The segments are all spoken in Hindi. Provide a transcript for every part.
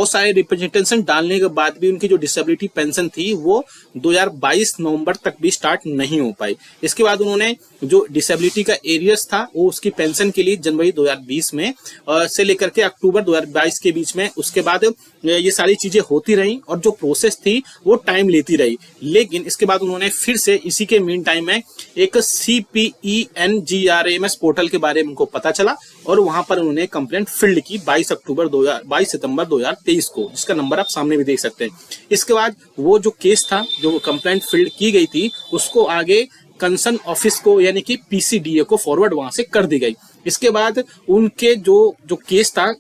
बहुत सारे रिप्रेजेंटेशन डालने के बाद भी उनकी जो डिसेबिलिटी पेंशन थी वो 2022 नवंबर तक भी स्टार्ट नहीं हो पाई। इसके बाद उन्होंने जो डिसेबिलिटी का एरियर्स था वो उसकी पेंशन के लिए जनवरी 2020 में से लेकर के अक्टूबर 2022 के बीच में, उसके बाद ये सारी चीजें होती रही और जो प्रोसेस थी वो टाइम लेती रही। लेकिन इसके बाद उन्होंने फिर से इसी के मीन टाइम में एक CPENGRAMS पोर्टल के बारे में उनको पता चला और वहां पर उन्होंने कंप्लेंट फिल्ड की 22 सितंबर 2023 को, जिसका नंबर आप सामने भी देख सकते हैं। इसके बाद वो जो केस था, जो कंप्लेंट फिल्ड की गई थी, उसको आगे कंसर्न ऑफिस को यानी कि PCDA को फॉरवर्ड वहां से कर दी गई। इसके बाद उनके जो केस था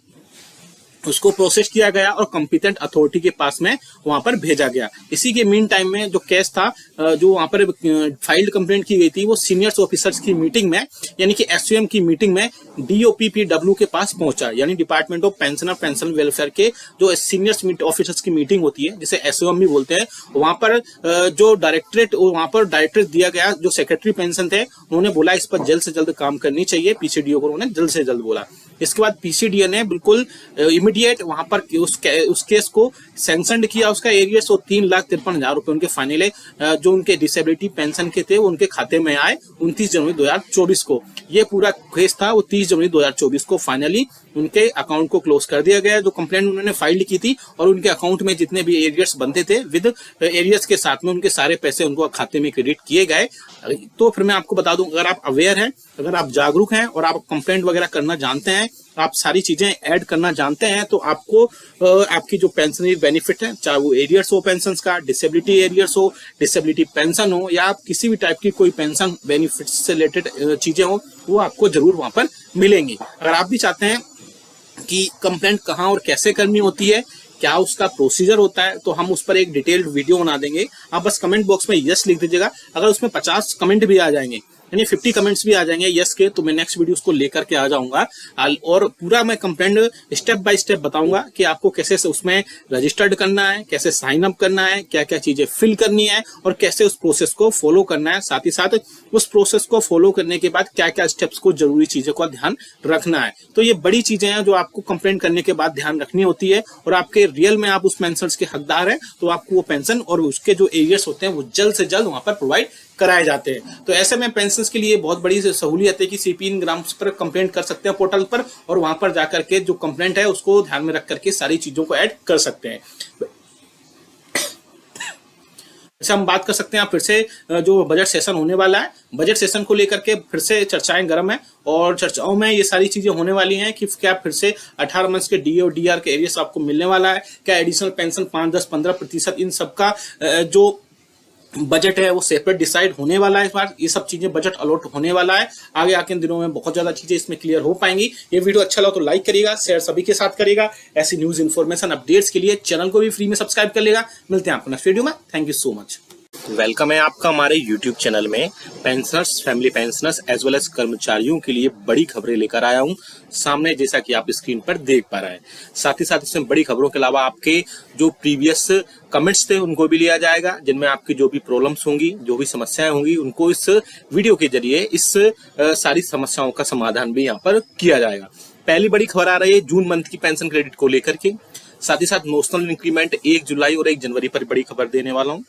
उसको प्रोसेस किया गया और कॉम्पिटेंट अथॉरिटी के पास में वहां पर भेजा गया। इसी के मीन टाइम में जो केस था, जो वहां पर फाइल्ड कंप्लेंट की गई थी, वो सीनियर्स ऑफिसर्स की मीटिंग में यानी कि SOM की मीटिंग में DOPPW के पास पहुंचा, यानी डिपार्टमेंट ऑफ पेंशन और पेंशन वेलफेयर के जो सीनियर्स ऑफिसर्स की मीटिंग होती है, जिसे SOM भी बोलते हैं। वहां पर जो डायरेक्टरेट दिया गया, जो सेक्रेटरी पेंशन थे, उन्होंने बोला इस पर जल्द से जल्द काम करनी चाहिए। PCDO को उन्होंने जल्द से जल्द बोला। इसके बाद PCDA ने बिल्कुल इमीडिएट वहां पर उस केस को सैंक्शनड किया। उसका एरियर्स 3,53,000 रुपए उनके फाइनल जो उनके डिसेबिलिटी पेंशन के थे वो उनके खाते में आए 29 जनवरी 2024 को। ये पूरा केस था वो 30 जनवरी 2024 को फाइनली उनके अकाउंट को क्लोज कर दिया गया। जो कंप्लेंट उन्होंने फाइल की थी और उनके अकाउंट में जितने भी एरियर्स बनते थे विद एरियर्स के साथ में उनके सारे पैसे उनको खाते में क्रेडिट किए गए। तो फिर मैं आपको बता दूं, अगर आप अवेयर हैं, अगर आप जागरूक हैं और आप कंप्लेंट वगैरह करना जानते हैं, आप सारी चीजें ऐड करना जानते हैं, तो आपको आपकी जो पेंशनरी बेनिफिट है, चाहे वो एरियर्स हो पेंशन का, डिसेबिलिटी एरियर्स हो, डिसेबिलिटी पेंशन हो, या आप किसी भी टाइप की कोई पेंशन बेनिफिट से रिलेटेड चीजें हो, वो आपको जरूर वहां पर मिलेंगी। अगर आप भी चाहते हैं कि कंप्लेंट कहाँ और कैसे करनी होती है, क्या उसका प्रोसीजर होता है, तो हम उस पर एक डिटेल्ड वीडियो बना देंगे। आप बस कमेंट बॉक्स में यस लिख दीजिएगा। अगर उसमें 50 कमेंट भी आ जाएंगे, यानी 50 कमेंट्स भी आ जाएंगे यस के, तो मैं नेक्स्ट वीडियो उसको लेकर के आ जाऊंगा और पूरा मैं कंप्लेंट स्टेप बाय स्टेप बताऊंगा कि आपको कैसे से उसमें रजिस्टर्ड करना है, कैसे साइन अप करना है, क्या क्या चीजें फिल करनी है और कैसे उस प्रोसेस को फॉलो करना है। साथ ही साथ उस प्रोसेस को फॉलो करने के बाद क्या क्या स्टेप्स को, जरूरी चीजों का ध्यान रखना है। तो ये बड़ी चीजें हैं जो आपको कंप्लेंट करने के बाद ध्यान रखनी होती है। और आपके रियल में आप उस पेंशन के हकदार हैं, तो आपको वो पेंशन और उसके जो एरियर्स होते हैं वो जल्द से जल्द वहां पर प्रोवाइड कराए जाते हैं। तो ऐसे में पेंशन के लिए बहुत बड़ी सहूलियत है कि CPENGRAMS पर कंप्लेंट कर सकते हैं पोर्टल पर, और वहां पर जाकर के जो कंप्लेंट है उसको ध्यान में रख करके सारी चीजों को ऐड कर सकते हैं। जैसे हम बात कर सकते हैं फिर से जो बजट सेशन होने वाला है, बजट सेशन को लेकर के फिर से चर्चाएं गर्म है और चर्चाओं में ये सारी चीजें होने वाली हैं कि क्या फिर से 18 मंथ्स के DA और DR के एरियर्स आपको मिलने वाला है, क्या एडिशनल पेंशन 5, 10, 15% इन सबका जो बजट है वो सेपरेट डिसाइड होने वाला है। इस बार ये सब चीजें बजट अलॉट होने वाला है। आगे आके दिनों में बहुत ज्यादा चीजें इसमें क्लियर हो पाएंगी। ये वीडियो अच्छा लगा तो लाइक करिएगा, शेयर सभी के साथ करिएगा। ऐसी न्यूज इन्फॉर्मेशन अपडेट्स के लिए चैनल को भी फ्री में सब्सक्राइब कर लेगा। मिलते हैं आपको नेक्स्ट वीडियो में। Thank you so much. Welcome है आपका हमारे YouTube चैनल में। Pensioners, family pensioners as well as कर्मचारियों के लिए बड़ी खबरें लेकर आया हूं सामने, जैसा कि आप स्क्रीन पर देख पा रहे हैं। साथ ही साथ इसमें बड़ी खबरों के अलावा आपके जो प्रीवियस कमेंट्स थे उनको भी लिया जाएगा, जिनमें आपकी जो भी प्रॉब्लम्स होंगी, जो भी समस्याएं होंगी, उनको इस वीडियो के जरिए इस सारी समस्याओं का समाधान भी यहाँ पर किया जाएगा। पहली बड़ी खबर आ रही है जून मंथ की पेंशन क्रेडिट को लेकर के। साथ ही साथ नोशनल इंक्रीमेंट 1 जुलाई और 1 जनवरी पर बड़ी खबर देने वाला हूँ।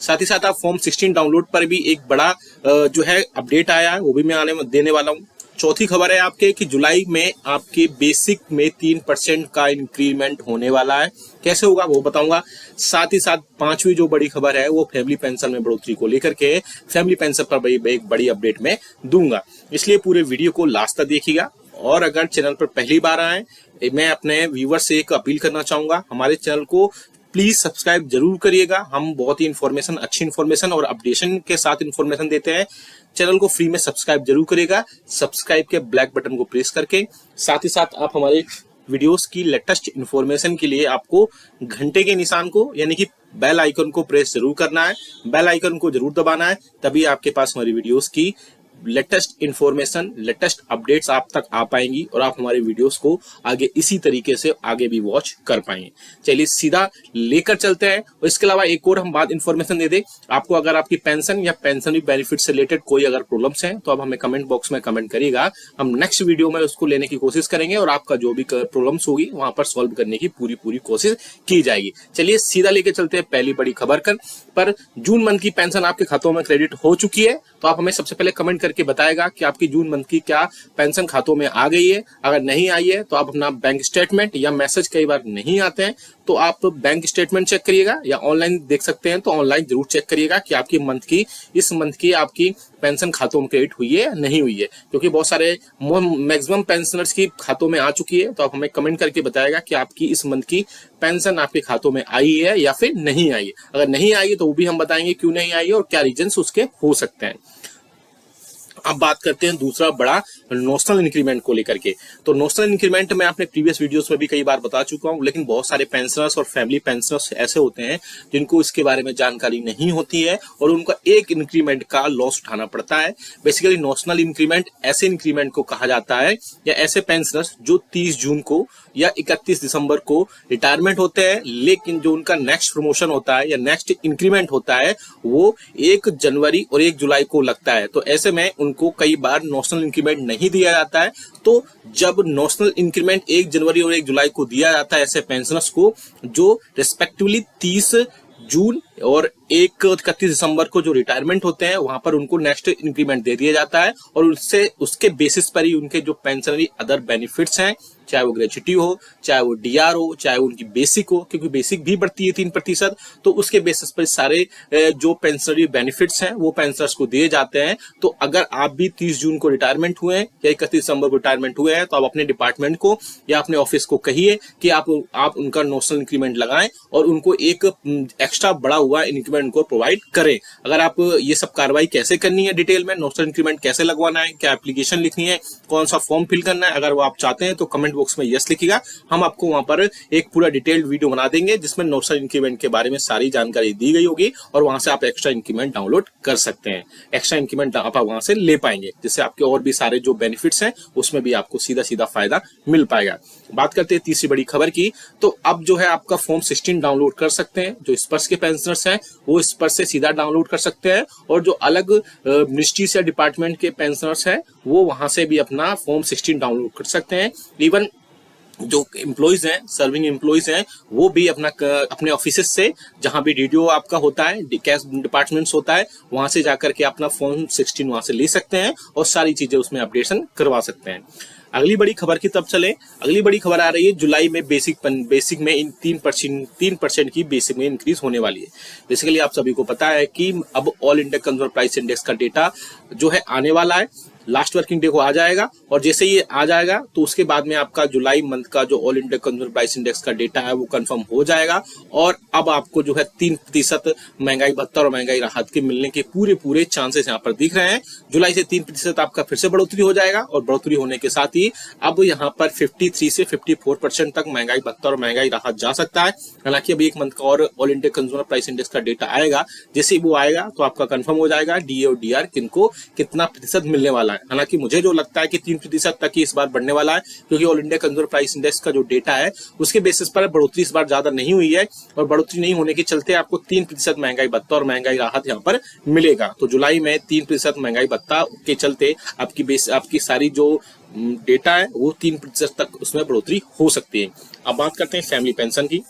साथ ही साथ आप फॉर्म 16 डाउनलोड पर भी एक बड़ा जो है अपडेट आया है, वो भी मैं देने वाला हूँ। चौथी खबर है आपके कि जुलाई में आपके बेसिक में 3% का इंक्रीमेंट होने वाला है। कैसे होगा वो बताऊंगा। साथ ही साथ पांचवी जो बड़ी खबर है वो फैमिली पेंशन में बढ़ोतरी को लेकर के, फैमिली पेंशन पर एक बड़ी अपडेट में दूंगा, इसलिए पूरे वीडियो को लास्ट तक देखिएगा। और अगर चैनल पर पहली बार आए, मैं अपने व्यूअर्स से एक अपील करना चाहूंगा, हमारे चैनल को प्लीज सब्सक्राइब जरूर करिएगा। हम बहुत ही इन्फॉर्मेशन, अच्छी इन्फॉर्मेशन और अपडेशन के साथ इन्फॉर्मेशन देते हैं। चैनल को फ्री में सब्सक्राइब जरूर करिएगा, सब्सक्राइब के ब्लैक बटन को प्रेस करके। साथ ही साथ आप हमारे वीडियोस की लेटेस्ट इन्फॉर्मेशन के लिए आपको घंटे के निशान को यानी कि बेल आइकन को प्रेस जरूर करना है, बेल आइकन को जरूर दबाना है, तभी आपके पास हमारी वीडियोस की लेटेस्ट इंफॉर्मेशन, लेटेस्ट अपडेट्स आप तक आ पाएंगी और आप हमारे वीडियोस को आगे इसी तरीके से आगे भी वॉच कर पाएंगे। चलिए सीधा लेकर चलते हैं। और इसके अलावा एक और हम बात इंफॉर्मेशन दे दें आपको, अगर आपकी पेंशन या पेंशन बेनिफिट से रिलेटेड कोई अगर प्रॉब्लम्स हैं तो आप हमें कमेंट बॉक्स में कमेंट करिएगा, हम नेक्स्ट वीडियो में उसको लेने की कोशिश करेंगे और आपका जो भी प्रॉब्लम्स होगी वहां पर सॉल्व करने की पूरी कोशिश की जाएगी। चलिए सीधा लेके चलते हैं पहली बड़ी खबर पर जून मंथ की पेंशन आपके खातों में क्रेडिट हो चुकी है, तो आप हमें सबसे पहले कमेंट करके बताएगा कि आपकी जून मंथ की क्या पेंशन खातों में आ गई है। अगर नहीं आई है तो आप अपना बैंक स्टेटमेंट, या मैसेज कई बार नहीं आते हैं तो आप बैंक स्टेटमेंट चेक करिएगा, या ऑनलाइन देख सकते हैं तो ऑनलाइन जरूर चेक करिएगा कि आपकी इस मंथ की आपकी पेंशन खातों में क्रेडिट हुई है या नहीं हुई है, क्योंकि बहुत सारे मैक्सिमम पेंशनर्स की खातों में आ चुकी है। तो आप हमें कमेंट करके बताएगा कि आपकी इस मंथ की पेंशन आपके खातों में आई है या फिर नहीं आई है। अगर नहीं आई है तो वो भी हम बताएंगे क्यों नहीं आई है और क्या रीजंस उसके हो सकते हैं। अब बात करते हैं दूसरा बड़ा नोशनल इंक्रीमेंट को लेकर के। तो नोशनल इंक्रीमेंट मैं अपने प्रीवियस वीडियोस में भी कई बार बता चुका हूं, लेकिन बहुत सारे पेंशनर्स और फैमिली पेंशनर्स ऐसे होते हैं जिनको इसके बारे में जानकारी नहीं होती है और उनका एक इंक्रीमेंट का लॉस उठाना पड़ता है। बेसिकली नोशनल इंक्रीमेंट ऐसे इंक्रीमेंट को कहा जाता है, या ऐसे पेंशनर्स जो 30 जून को या 31 दिसंबर को रिटायरमेंट होते हैं, लेकिन जो उनका नेक्स्ट प्रमोशन होता है या नेक्स्ट इंक्रीमेंट होता है वो 1 जनवरी और 1 जुलाई को लगता है। तो ऐसे में उनको कई बार नोशनल इंक्रीमेंट नहीं दिया जाता है। तो जब नोशनल इंक्रीमेंट 1 जनवरी और 1 जुलाई को दिया जाता है ऐसे पेंशनर्स को जो रिस्पेक्टिवली 30 जून और 31 दिसंबर को जो रिटायरमेंट होते हैं वहां पर उनको नेक्स्ट इंक्रीमेंट दे दिया जाता है, और उसके बेसिस पर ही उनके जो पेंशनरी अदर बेनिफिट्स हैं, चाहे वो ग्रेच्युटी हो, चाहे वो डीआर हो, चाहे वो उनकी बेसिक हो, क्योंकि बेसिक भी बढ़ती है 3%, तो उसके बेसिस पर सारे जो पेंशनरी बेनिफिट्स हैं वो पेंशनर्स को दिए जाते हैं। तो अगर आप भी 30 जून को रिटायरमेंट हुए हैं या 31 दिसंबर को रिटायरमेंट हुए हैं तो आप अपने डिपार्टमेंट को या अपने ऑफिस को कहिए कि आप उनका नोशनल इंक्रीमेंट लगाएं और उनको एक एक्स्ट्रा बड़ा हुआ इंक्रीमेंट को प्रोवाइड करें। अगर आप ये सब कार्रवाई कैसे करनी है डिटेल में, नोशनल इंक्रीमेंट कैसे लगवाना है, क्या एप्लीकेशन लिखनी है, कौन सा फॉर्म फिल करना है, अगर वो आप चाहते हैं तो कमेंट बॉक्स में यस लिखिएगा। हम आपको वहां पर एक पूरा डिटेल्ड वीडियो बना देंगे जिसमें नोशनल इंक्रीमेंट के बारे में सारी जानकारी दी गई होगी और वहां से आप एक्स्ट्रा इंक्रीमेंट डाउनलोड कर सकते हैं। एक्स्ट्रा इंक्रीमेंट आप वहां से ले पाएंगे, जिससे आपके और भी सारे जो बेनिफिट्स हैं उसमें भी आपको सीधा सीधा फायदा मिल पाएगा। बात करते हैं तीसरी बड़ी खबर की। तो अब जो है आपका फॉर्म 16 डाउनलोड कर सकते हैं। जो स्पर्श के पेंशनर्स हैं वो स्पर्श से सीधा डाउनलोड कर सकते हैं, और जो अलग मिनिस्ट्रीज या डिपार्टमेंट के पेंशनर्स हैं वो वहां से भी अपना फॉर्म 16 डाउनलोड कर सकते हैं। इवन जो एम्प्लॉइज हैं, सर्विंग एम्प्लॉइज हैं, वो भी अपने ऑफिस से, जहां भी डीडीओ आपका होता है, कैश डिपार्टमेंट्स होता है, वहां से जाकर के अपना फॉर्म 16 वहां से ले सकते हैं और सारी चीजें उसमें अपडेशन करवा सकते हैं। अगली बड़ी खबर की तब चले। अगली बड़ी खबर आ रही है जुलाई में बेसिक में इन 3% की बेसिक में इंक्रीज होने वाली है। बेसिकली आप सभी को पता है कि अब all India consumer price index का डेटा जो है आने वाला है, लास्ट वर्किंग डे को आ जाएगा, और जैसे ये आ जाएगा तो उसके बाद में आपका जुलाई मंथ का जो all India consumer price index का डेटा है वो कंफर्म हो जाएगा, और अब आपको जो है 3% महंगाई भत्ता और महंगाई राहत के मिलने के पूरे चांसेस यहाँ पर दिख रहे हैं। जुलाई से 3% आपका फिर से बढ़ोतरी हो जाएगा, और बढ़ोतरी होने के साथ ही अब यहाँ पर 53 से 54% तक महंगाई भत्ता और महंगाई राहत जा सकता है। हालांकि अब 1 मंथ का और all India consumer price index का डेटा आएगा, जैसे वो आएगा तो आपका कंफर्म हो जाएगा डीए और डीआर किनको कितना प्रतिशत मिलने वाला है। हालांकि मुझे जो लगता है कि 3% तक ही इस बार बढ़ने वाला है, क्योंकि all India consumer price index का जो डेटा है उसके बेसिस पर बढ़ोतरी इस बार ज्यादा नहीं हुई है, और बढ़ोतरी नहीं होने के चलते आपको 3% महंगाई भत्ता और महंगाई राहत यहाँ पर मिलेगा। तो जुलाई में 3% महंगाई भत्ता के चलते आपकी सारी जो डेटा है वो 3% तक उसमें बढ़ोतरी हो सकती है। अब बात करते हैं फैमिली पेंशन की।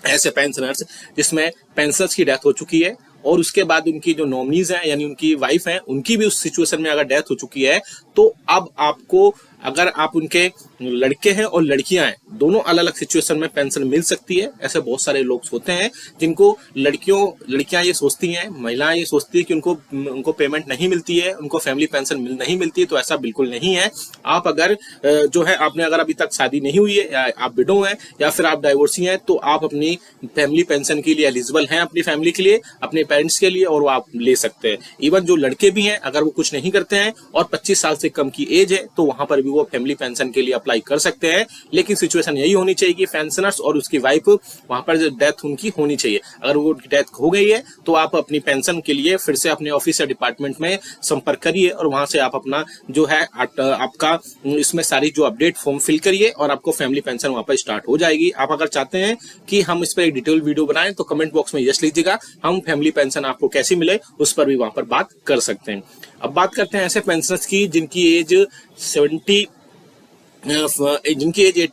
ऐसे पेंशनर्स जिसमें पेंशनर्स की डेथ हो चुकी है और उसके बाद उनकी जो नॉमिनीज हैं यानी उनकी वाइफ हैं, उनकी भी उस सिचुएशन में अगर डेथ हो चुकी है, तो अब आपको, अगर आप उनके लड़के हैं और लड़कियां हैं, दोनों अलग अलग सिचुएशन में पेंशन मिल सकती है। ऐसे बहुत सारे लोग होते हैं जिनको लड़कियां ये सोचती हैं, महिलाएं ये सोचती है कि उनको पेमेंट नहीं मिलती है, उनको फैमिली पेंशन नहीं मिलती है। तो ऐसा बिल्कुल नहीं है। आप अगर जो है आपने अगर अभी तक शादी नहीं हुई है, या आप विडो हैं, या फिर आप डाइवोर्सी हैं, तो आप अपनी फैमिली पेंशन के लिए एलिजिबल हैं, अपनी फैमिली के लिए, अपने पेरेंट्स के लिए, और वो आप ले सकते हैं। इवन जो लड़के भी हैं, अगर वो कुछ नहीं करते हैं और 25 साल से कम की एज है, तो वहां पर भी वो फैमिली पेंशन के लिए अप्लाई कर सकते हैं। लेकिन सिचुएशन यही होनी चाहिए कि पेंशनर्स और उसकी वाइफ वहां पर डेथ उनकी होनी चाहिए। अगर वो डेथ हो गई है तो आप अपनी पेंशन के लिए फिर से अपने ऑफिस या डिपार्टमेंट में संपर्क करिए और वहां से आप अपना जो है आपका इसमें सारी जो अपडेट फॉर्म फिल करिए और आपको फैमिली पेंशन वहां पर स्टार्ट हो जाएगी। आप अगर चाहते हैं कि हम इस पर एक डिटेल वीडियो बनाएं तो कमेंट बॉक्स में यस लीजिएगा, हम फैमिली पेंशन आपको कैसी मिले उस पर भी वहां पर बात कर सकते हैं। अब बात करते हैं ऐसे पेंशनर्स की जिनकी एज 80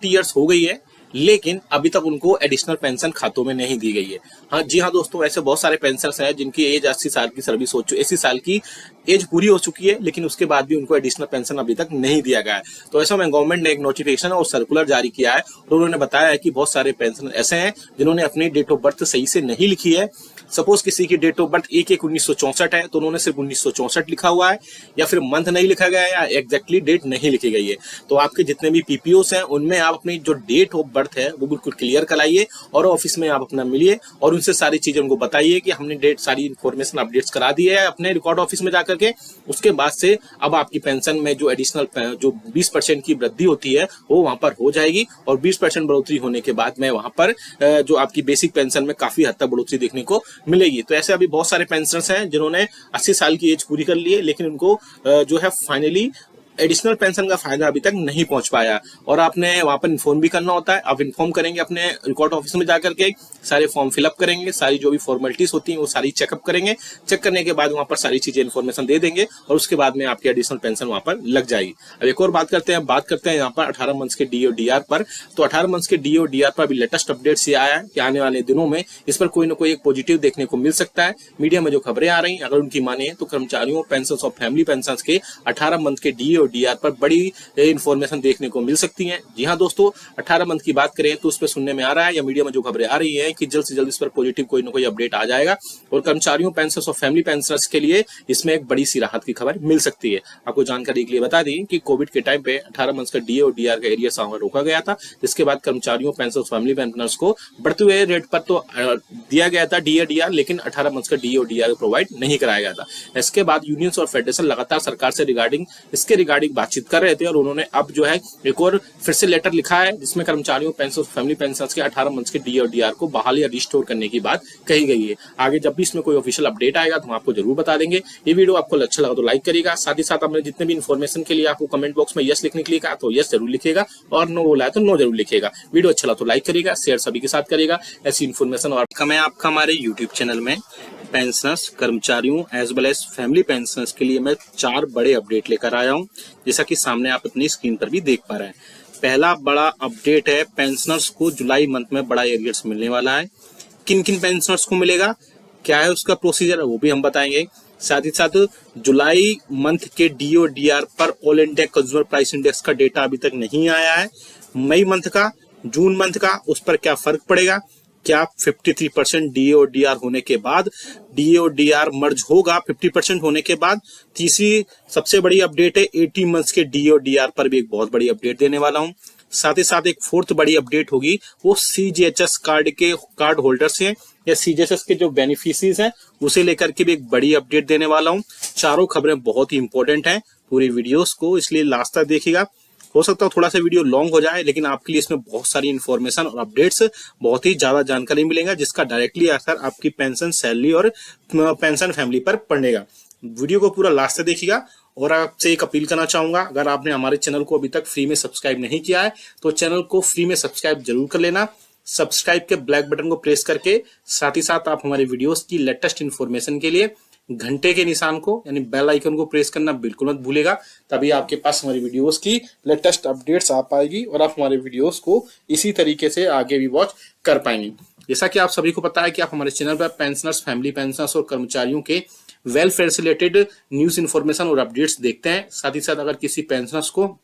ईयर्स हो गई है लेकिन अभी तक उनको एडिशनल पेंशन खातों में नहीं दी गई है। हाँ जी हाँ दोस्तों, ऐसे बहुत सारे पेंशनर्स हैं जिनकी एज 80 साल की सर्विस हो चुकी, 80 साल की एज पूरी हो चुकी है लेकिन उसके बाद भी उनको एडिशनल पेंशन अभी तक नहीं दिया गया है। तो ऐसा में गवर्नमेंट ने एक नोटिफिकेशन और सर्कुलर जारी किया है और उन्होंने बताया है कि बहुत सारे पेंशनर ऐसे हैं जिन्होंने अपनी डेट ऑफ बर्थ सही से नहीं लिखी है। सपोज किसी की डेट ऑफ बर्थ 1/1/1964 है तो उन्होंने सिर्फ 1964 लिखा हुआ है या फिर मंथ नहीं लिखा गया है या एग्जैक्टली डेट नहीं लिखी गई है। तो आपके जितने भी पीपीओस हैं उनमें आप अपनी जो डेट ऑफ बर्थ है वो बिल्कुल क्लियर कराइए और ऑफिस में आप अपना मिलिए और उनसे सारी चीजें उनको बताइए कि हमने डेट सारी इन्फॉर्मेशन अपडेट्स करा दी है अपने रिकॉर्ड ऑफिस में जाकर के। उसके बाद से अब आपकी पेंशन में जो एडिशनल जो 20% की वृद्धि होती है वो वहां पर हो जाएगी और 20% बढ़ोतरी होने के बाद में वहां पर जो आपकी बेसिक पेंशन में काफी हद तक बढ़ोतरी देखने को मिलेगी। तो ऐसे अभी बहुत सारे पेंशनर्स हैं जिन्होंने 80 साल की एज पूरी कर ली है लेकिन उनको जो है फाइनली एडिशनल पेंशन का फायदा अभी तक नहीं पहुंच पाया और आपने वहां पर इन्फॉर्म भी करना होता है। आप इन्फॉर्म करेंगे अपने रिकॉर्ड ऑफिस में जाकर के, सारे फॉर्म फिलअप करेंगे, सारी जो भी फॉर्मेलिटीज होती हैं वो सारी चेकअप करेंगे। चेक करने के बाद वहां पर सारी चीजें इन्फॉर्मेशन दे देंगे और उसके बाद में आपकी एडिशनल पेंशन वहां पर लग जाएगी। अब एक और बात करते हैं यहाँ पर 18 मंथ्स के डी और डी आर पर। तो 18 मंथ्स के डी और डी आर पर अभी लेटेस्ट अपडेट्स ये आया है कि आने वाले दिनों में इस पर कोई ना कोई एक पॉजिटिव देखने को मिल सकता है। मीडिया में जो खबरें आ रही हैं अगर उनकी माने तो कर्मचारियों पेंशन और फैमिली पेंशन के 18 मंथ के डी और डी आर पर बड़ी इंफॉर्मेशन देखने को मिल सकती है। जी हाँ दोस्तों, 18 मंथ की बात करें तो उस पर सुनने में आ रहा है या मीडिया में जो खबरें आ रही है कि जल्द से जल्द इस पर पॉजिटिव कोई ना कोई अपडेट आ जाएगा और कर्मचारियों पेंशन और फैमिली पेंशनर्स के लिए इसमें एक बड़ी सी राहत की खबर मिल सकती है। आपको जानकारी के लिए बता दी कि कोविड के टाइम पे 18 मंथ का डी और डी आर का एरिया सामने रोका गया था, जिसके बाद कर्मचारियों पेंशन और फैमिली पेंशनर्स को बढ़ते हुए रेट पर तो दिया गया था डी और डी आर, लेकिन 18 मंथ का डी और डी आर प्रोवाइड नहीं कराया गया था। इसके बाद यूनियंस और फेडरेशन लगातार सरकार से रिगार्डिंग बातचीत कर रहे थे और उन्होंने अब जो है एक और फिर से लेटर लिखा है जिसमें कर्मचारियों पेंशन फैमिली पेंशन के 18 मंथ के डी और डी आर को बहाल या रिस्टोर करने की बात कही गई है। आगे जब भी इसमें कोई ऑफिशियल अपडेट आएगा तो हम आपको जरूर बता देंगे। ये वीडियो आपको अच्छा लगा तो लाइक करिएगा, साथ ही साथ हमने जितने भी इन्फॉर्मेशन के लिए आपको कमेंट बॉक्स में यस लिखने के लिए कहा तो यस जरूर लिखिएगा और नो बोला है तो नो जरूर लिखिएगा। वीडियो अच्छा लगा तो लाइक करिएगा, शेयर सभी के साथ करिएगा। ऐसी इन्फॉर्मेशन और मैं आपका हमारे यूट्यूब चैनल में पेंशनर्स कर्मचारियों as well as family pensioners के लिए मैं 4 बड़े अपडेट लेकर आया हूं, जैसा कि सामने आप अपनी स्क्रीन पर भी देख पा रहे हैं। पहला बड़ा अपडेट है, पेंशनर्स को जुलाई मंथ में बड़ा एरियर्स मिलने वाला है। किन किन पेंशनर्स को मिलेगा, क्या है उसका प्रोसीजर है वो भी हम बताएंगे। साथ ही साथ जुलाई मंथ के डी और डी आर पर all India consumer price index का डेटा अभी तक नहीं आया है। मई मंथ का, जून मंथ का, उस पर क्या फर्क पड़ेगा, क्या 53% डी और डी आर होने के बाद डी और डी आर मर्ज होगा 50% होने के बाद। तीसरी सबसे बड़ी अपडेट है 80 मंथ्स के डी और डी आर पर भी एक बहुत बड़ी अपडेट देने वाला हूं। साथ ही साथ एक फोर्थ बड़ी अपडेट होगी वो सीजीएचएस कार्ड होल्डर्स हैं या सीजीएचएस के जो बेनिफिशियरीज हैं उसे लेकर के भी एक बड़ी अपडेट देने वाला हूं। चारों खबरें बहुत ही इंपॉर्टेंट हैं, पूरी वीडियोस को इसलिए लास्ट तक देखिएगा। हो सकता है थोड़ा सा वीडियो लॉन्ग हो जाए लेकिन आपके लिए इसमें बहुत सारी इन्फॉर्मेशन और अपडेट्स, बहुत ही ज्यादा जानकारी मिलेगा जिसका डायरेक्टली असर आपकी पेंशन, सैलरी और पेंशन फैमिली पर पड़ेगा। वीडियो को पूरा लास्ट तक देखिएगा और आपसे एक अपील करना चाहूंगा, अगर आपने हमारे चैनल को अभी तक फ्री में सब्सक्राइब नहीं किया है तो चैनल को फ्री में सब्सक्राइब जरूर कर लेना। सब्सक्राइब के ब्लैक बटन को प्रेस करके साथ ही साथ आप हमारे वीडियोस की लेटेस्ट इन्फॉर्मेशन के लिए घंटे के निशान को यानी बेल आइकन को प्रेस करना बिल्कुल मत भूलेगा, तभी आपके पास हमारी वीडियोस की लेटेस्ट अपडेट्स आ पाएगी और आप हमारे वीडियोस को इसी तरीके से आगे भी वॉच कर पाएंगे। जैसा कि आप सभी को पता है कि आप हमारे चैनल पर पेंशनर्स, फैमिली पेंशनर्स और कर्मचारियों के वेलफेयर से रिलेटेड न्यूज इन्फॉर्मेशन और अपडेट्स देखते हैं। साथ ही साथ अगर किसी पेंशनर्स को,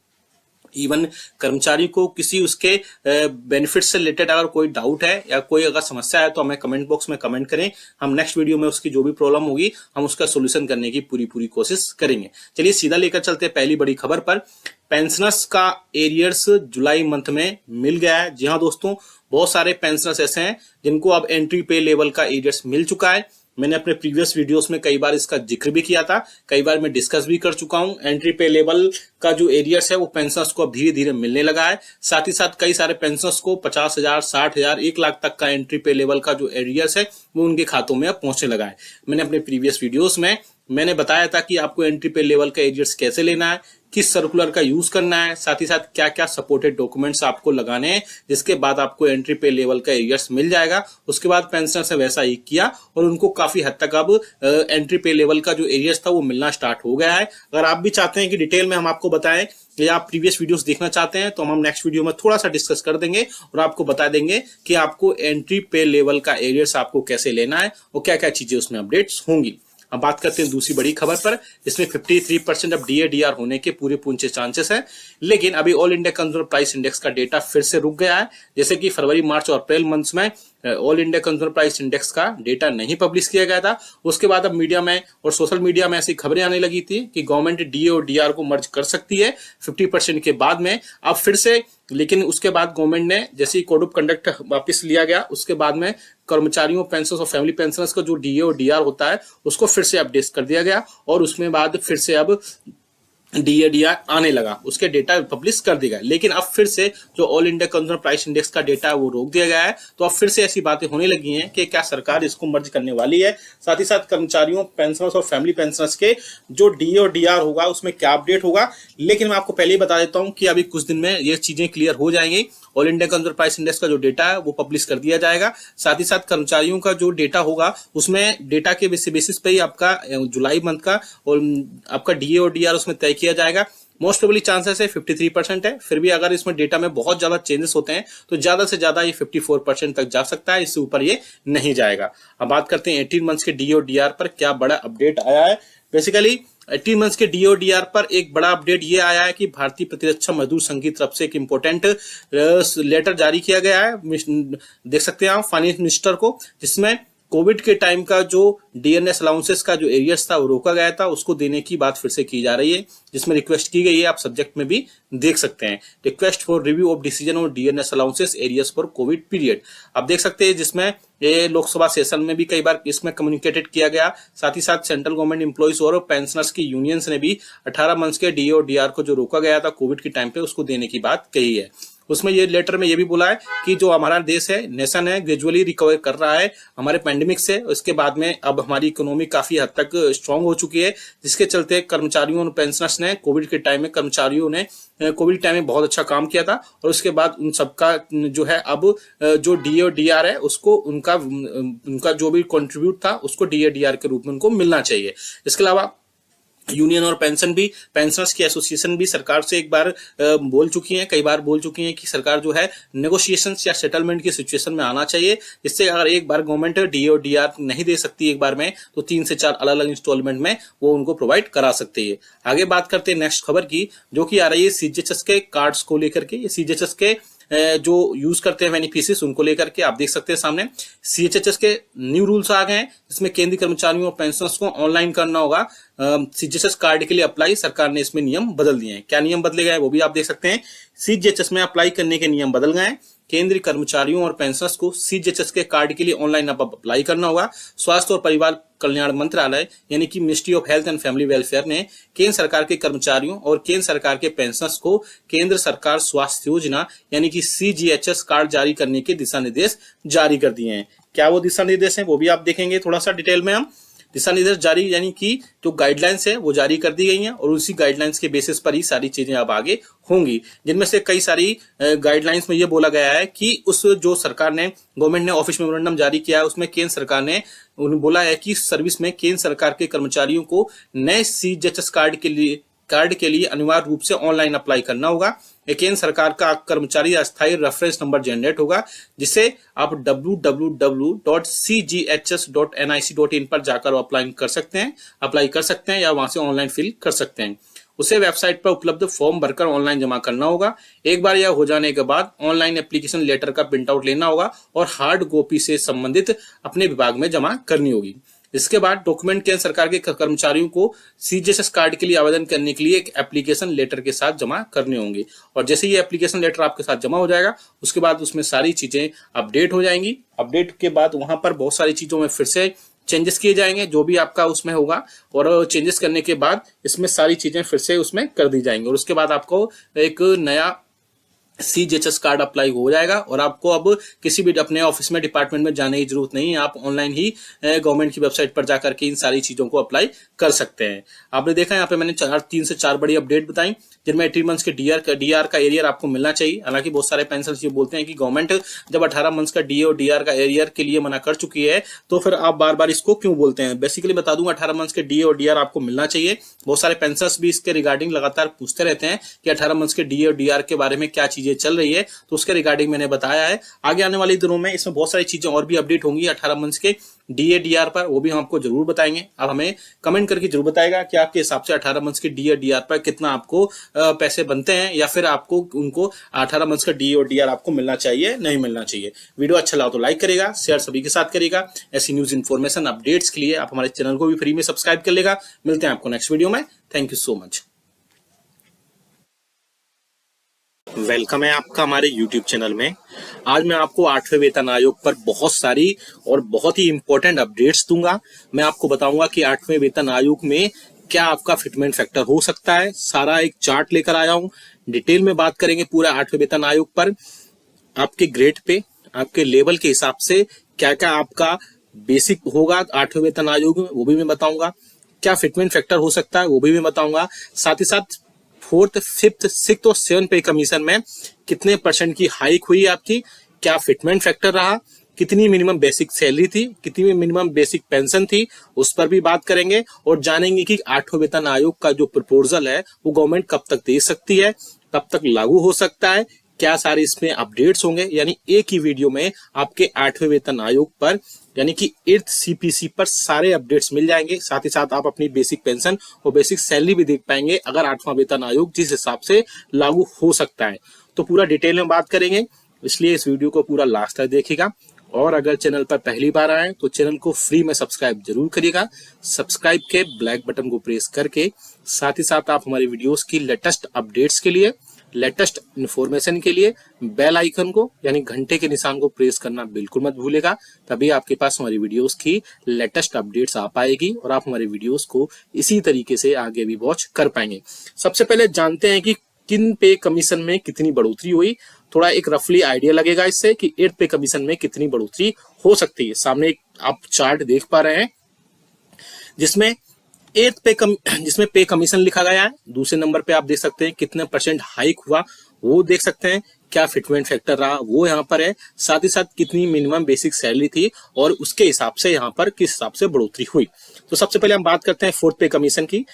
इवन कर्मचारी को किसी उसके बेनिफिट से रिलेटेड अगर कोई डाउट है या कोई अगर समस्या है तो हमें कमेंट बॉक्स में कमेंट करें। हम नेक्स्ट वीडियो में उसकी जो भी प्रॉब्लम होगी हम उसका सोल्यूशन करने की पूरी कोशिश करेंगे। चलिए सीधा लेकर चलते हैं पहली बड़ी खबर पर। पेंशनर्स का एरियर्स जुलाई मंथ में मिल गया है। जी हाँ दोस्तों, बहुत सारे पेंशनर्स ऐसे हैं जिनको अब एंट्री पे लेवल का एरियर्स मिल चुका है। मैंने अपने प्रीवियस वीडियोस में कई बार इसका जिक्र भी किया था, कई बार मैं डिस्कस भी कर चुका हूं। एंट्री पे लेवल का जो एरियर्स है वो पेंशनर्स को अब धीरे धीरे मिलने लगा है। साथ ही साथ कई सारे पेंशनर्स को 50,000, 60,000, 1 लाख तक का एंट्री पे लेवल का जो एरियर्स है वो उनके खातों में अब पहुंचने लगा है। मैंने अपने प्रीवियस वीडियोस में मैंने बताया था कि आपको एंट्री पे लेवल का एरियर्स कैसे लेना है, किस सर्कुलर का यूज करना है, साथ ही साथ क्या क्या सपोर्टेड डॉक्यूमेंट्स आपको लगाने हैं, जिसके बाद आपको एंट्री पे लेवल का एरियर्स मिल जाएगा। उसके बाद पेंशनर से वैसा ही किया और उनको काफी हद तक अब एंट्री पे लेवल का जो एरियर्स था वो मिलना स्टार्ट हो गया है। अगर आप भी चाहते हैं कि डिटेल में हम आपको बताएं या आप प्रीवियस वीडियोस देखना चाहते हैं तो हम नेक्स्ट वीडियो में थोड़ा सा डिस्कस कर देंगे और आपको बता देंगे कि आपको एंट्री पे लेवल का एरियर्स आपको कैसे लेना है और क्या क्या चीजें उसमें अपडेट्स होंगी। अब बात करते हैं दूसरी बड़ी खबर पर। इसमें 53% अब DADR होने के पूरे पूंछे चांसेस हैं, लेकिन अभी all India consumer price index का डेटा फिर से रुक गया है। जैसे कि फरवरी, मार्च और अप्रैल मंथ्स में all India consumer price index का डेटा नहीं पब्लिश किया गया था। उसके बाद अब मीडिया में और सोशल मीडिया में ऐसी खबरें आने लगी थी कि गवर्नमेंट DA और DR को मर्ज कर सकती है 50% के बाद में। अब फिर से, लेकिन उसके बाद गवर्नमेंट ने जैसे ही कोड ऑफ कंडक्ट वापस लिया गया उसके बाद में कर्मचारियों, पेंशनर्स और फैमिली पेंशनर्स का जो DA और DR होता है उसको फिर से अपडेट कर दिया गया और उसमें बाद फिर से अब DADR आने लगा, उसके डेटा पब्लिश कर दिया गया। लेकिन अब फिर से जो all India consumer price index का डेटा है वो रोक दिया गया है। तो अब फिर से ऐसी बातें होने लगी हैं कि क्या सरकार इसको मर्ज करने वाली है। साथ ही साथ कर्मचारियों, पेंशनर्स और फैमिली पेंशनर्स के जो DA और DR होगा उसमें क्या अपडेट होगा। लेकिन मैं आपको पहले ही बता देता हूं कि अभी कुछ दिन में ये चीजें क्लियर हो जाएंगी। All India consumer price index का जो डेटा है वो पब्लिश कर दिया जाएगा। साथ ही साथ कर्मचारियों का जो डेटा होगा उसमें डेटा के बेसिस पे ही आपका जुलाई मंथ का और आपका DA और DR उसमें तय किया जाएगा। मोस्ट प्रोबेबली चांसेस है 53% है। फिर भी अगर इसमें डेटा में बहुत ज्यादा चेंजेस होते हैं तो ज्यादा से ज्यादा ये 54% तक जा सकता है, इससे ऊपर ये नहीं जाएगा। अब बात करते हैं 18 मंथ्स के DA और DR पर क्या बड़ा अपडेट आया है। बेसिकली 18 मंथ्स के DA और DR पर एक बड़ा अपडेट ये आया है कि भारतीय प्रतिरक्षा मजदूर संघ की तरफ से एक इंपॉर्टेंट लेटर जारी किया गया है, देख सकते हैं आप, फाइनेंस मिनिस्टर को, जिसमें कोविड के टाइम का जो DNS अलाउंसेस का जो एरियर्स था वो रोका गया था, उसको देने की बात फिर से की जा रही है, जिसमें रिक्वेस्ट की गई है। आप सब्जेक्ट में भी देख सकते हैं, request for review of decision on DNS allowances arrears for Covid period. आप देख सकते हैं जिसमें ये लोकसभा सेशन में भी कई बार इसमें कम्युनिकेटेड किया गया। साथ ही साथ सेंट्रल गवर्नमेंट एम्प्लॉइज और पेंशनर्स की यूनियंस ने भी 18 मंथ्स के DA और DR को जो रोका गया था कोविड के टाइम पे उसको देने की बात कही है। उसमें ये लेटर में ये भी बोला है कि जो हमारा देश है, नेशन है, ग्रेजुअली रिकवर कर रहा है हमारे पैंडेमिक से। उसके बाद में अब हमारी इकोनॉमी काफी हद तक स्ट्रांग हो चुकी है, जिसके चलते कर्मचारियों और पेंशनर्स ने कोविड के टाइम में, कर्मचारियों ने कोविड टाइम में बहुत अच्छा काम किया था और उसके बाद उन सबका जो है अब जो DA और DR है उसको उनका जो भी कंट्रीब्यूट था उसको DA DR के रूप में उनको मिलना चाहिए। इसके अलावा यूनियन और पेंशनर्स की एसोसिएशन भी सरकार से एक बार बोल चुकी हैं, कई बार बोल चुकी हैं कि सरकार जो है नेगोशिएशंस या सेटलमेंट की सिचुएशन में आना चाहिए, जिससे अगर एक बार गवर्नमेंट DA और DR नहीं दे सकती एक बार में तो 3 से 4 अलग अलग इंस्टॉलमेंट में वो उनको प्रोवाइड करा सकती है। आगे बात करते हैं नेक्स्ट खबर की, जो कि आ रही है CGHS के कार्ड्स को लेकर के। CGHS के जो यूज करते हैं बेनिफिशियरीज उनको लेकर के आप देख सकते हैं सामने CGHS के न्यू रूल्स आ गए हैं, जिसमें केंद्रीय कर्मचारियों और पेंशनर्स को ऑनलाइन करना होगा CGHS कार्ड के लिए अप्लाई। सरकार ने इसमें नियम बदल दिए हैं। क्या नियम बदले गए वो भी आप देख सकते हैं। CGHS में अप्लाई करने के नियम बदल गए हैं। केंद्रीय कर्मचारियों और पेंशनर्स को CGHS के कार्ड के लिए ऑनलाइन अब अप्लाई करना होगा। स्वास्थ्य और परिवार कल्याण मंत्रालय यानी कि ministry of health and family welfare ने केंद्र सरकार के कर्मचारियों और केंद्र सरकार के पेंशनर्स को केंद्र सरकार स्वास्थ्य योजना यानी कि CGHS कार्ड जारी करने के दिशा निर्देश जारी कर दिए हैं। क्या वो दिशा निर्देश हैं वो भी आप देखेंगे थोड़ा सा डिटेल में। हम दिशा निर्देश जारी यानी कि जो गाइडलाइंस है वो जारी कर दी गई हैं और उसी गाइडलाइंस के बेसिस पर ही सारी चीजें अब आगे होंगी, जिनमें से कई सारी गाइडलाइंस में ये बोला गया है कि उस जो सरकार ने, गवर्नमेंट ने ऑफिस मेमोरेंडम जारी किया है उसमें केंद्र सरकार ने बोला है कि सर्विस में केंद्र सरकार के कर्मचारियों को नए CGHS कार्ड के लिए अनिवार्य रूप से ऑनलाइन अप्लाई करना होगा। केंद्र सरकार का कर्मचारी अस्थायी रेफरेंस नंबर जनरेट होगा, जिसे आप www.cghs.nic.in पर जाकर अप्लाई कर सकते हैं या वहां से ऑनलाइन फिल कर सकते हैं। उसे वेबसाइट पर उपलब्ध फॉर्म भरकर ऑनलाइन जमा करना होगा। एक बार यह हो जाने के बाद ऑनलाइन एप्लीकेशन लेटर का प्रिंट आउट लेना होगा और हार्ड कॉपी से संबंधित अपने विभाग में जमा करनी होगी। इसके बाद डॉक्यूमेंट केंद्र सरकार के कर्मचारियों को CGHS कार्ड के लिए आवेदन करने के लिए एक एप्लीकेशन लेटर के साथ जमा करने होंगे और जैसे ये एप्लीकेशन लेटर आपके साथ जमा हो जाएगा उसके बाद उसमें सारी चीजें अपडेट हो जाएंगी। अपडेट के बाद वहां पर बहुत सारी चीजों में फिर से चेंजेस किए जाएंगे जो भी आपका उसमें होगा, और चेंजेस करने के बाद इसमें सारी चीजें फिर से उसमें कर दी जाएंगी, और उसके बाद आपको एक नया CGHS कार्ड अप्लाई हो जाएगा, और आपको अब किसी भी अपने ऑफिस में डिपार्टमेंट में जाने की जरूरत नहीं है। आप ऑनलाइन ही गवर्नमेंट की वेबसाइट पर जाकर के इन सारी चीजों को अप्लाई कर सकते हैं। आपने देखा यहाँ पे मैंने 3 से 4 बड़ी अपडेट बताई, जिनमें 18 मंथ्स के डीआर का एरियर आपको मिलना चाहिए। हालांकि बहुत सारे पेंशनर्स ये बोलते हैं कि गवर्नमेंट जब 18 मंथ्स का डीए और डीआर का एरियर के लिए मना कर चुकी है, तो फिर आप बार बार इसको क्यों बोलते हैं। बेसिकली बता दूंगा, 18 मंथ्स के डीए और डीआर आपको मिलना चाहिए। बहुत सारे पेंशनर्स भी इसके रिगार्डिंग लगातार पूछते रहते हैं कि 18 मंथ्स के डीए और डीआर के बारे में क्या चीजें चल रही है, तो उसके रिगार्डिंग मैंने बताया है। आगे आने वाले दिनों में इसमें बहुत सारी चीजें और भी अपडेट होंगी 18 मंथ्स के डीए डीआर पर, वो भी हम आपको जरूर बताएंगे। आप हमें कमेंट करके जरूर बताएगा कि आपके हिसाब से 18 मंथ्स के डीए डीआर पर कितना आपको पैसे बनते हैं, या फिर आपको उनको 18 मंथ्स का डीए और डीआर आपको मिलना चाहिए, नहीं मिलना चाहिए। वीडियो अच्छा लगा तो लाइक करेगा, शेयर सभी के साथ करेगा। ऐसी न्यूज इन्फॉर्मेशन अपडेट्स के लिए आप हमारे चैनल को भी फ्री में सब्सक्राइब कर लेगा। मिलते हैं आपको नेक्स्ट वीडियो में। Thank you so much. Welcome है आपका हमारे YouTube चैनल में। आज मैं आपको 8वें वेतन आयोग पर बहुत सारी और बहुत ही इंपॉर्टेंट अपडेट्स दूंगा। मैं आपको बताऊंगा कि 8वें वेतन आयोग में क्या आपका फिटमेंट फैक्टर हो सकता है। सारा एक चार्ट लेकर आया हूं, डिटेल में बात करेंगे पूरा 8वें वेतन आयोग पर। आपके ग्रेड पे, आपके लेवल के हिसाब से क्या क्या आपका बेसिक होगा 8वें वेतन आयोग में, वो भी मैं बताऊंगा। क्या फिटमेंट फैक्टर हो सकता है, वो भी मैं बताऊंगा। साथ ही साथ 4th, 5th, 6th और 7th पे कमीशन में कितने % की हाइक हुई आपकी, क्या फिटमेंट फैक्टर रहा, कितनी मिनिमम बेसिक सैलरी थी, कितनी मिनिमम बेसिक पेंशन थी, उस पर भी बात करेंगे। और जानेंगे कि 8वें वेतन आयोग का जो प्रपोजल है वो गवर्नमेंट कब तक दे सकती है, कब तक लागू हो सकता है, क्या सारे इसमें अपडेट्स होंगे। यानी एक ही वीडियो में आपके 8वें वेतन आयोग पर यानी कि 8th CPC पर सारे अपडेट्स मिल जाएंगे। साथ ही साथ आप अपनी बेसिक पेंशन और बेसिक सैलरी भी देख पाएंगे, अगर 8वां वेतन आयोग जिस हिसाब से लागू हो सकता है। तो पूरा डिटेल में बात करेंगे, इसलिए इस वीडियो को पूरा लास्ट तक देखिएगा। और अगर चैनल पर पहली बार आए तो चैनल को फ्री में सब्सक्राइब जरूर करिएगा। सब्सक्राइब के ब्लैक बटन को प्रेस करके साथ ही साथ आप हमारे वीडियोस की लेटेस्ट अपडेट्स के लिए, लेटेस्ट इन्फॉर्मेशन के लिए बेल आइकन को यानी घंटे के निशान को प्रेस करना बिल्कुल मत भूलेगा। तभी आपके पास हमारी वीडियोस की लेटेस्ट अपडेट्स आ पाएगी और आप हमारे वीडियोस को इसी तरीके से आगे भी वॉच कर पाएंगे। सबसे पहले जानते हैं कि किन पे कमीशन में कितनी बढ़ोतरी हुई। थोड़ा एक रफली आइडिया लगेगा इससे कि 8th पे कमीशन में कितनी बढ़ोतरी हो सकती है। सामने एक आप चार्ट देख पा रहे हैं जिसमें 8th पे कमीशन लिखा गया है। दूसरे नंबर पे आप देख सकते हैं कितने % हाइक हुआ, वो देख सकते हैं। क्या फिटमेंट फैक्टर रहा, वो यहाँ पर है। साथ ही साथ कितनी मिनिमम बेसिक सैलरी थी और उसके हिसाब से यहाँ पर किस हिसाब से बढ़ोतरी हुई। तो सबसे पहले हम बात करते हैं 4th पे कमीशन की।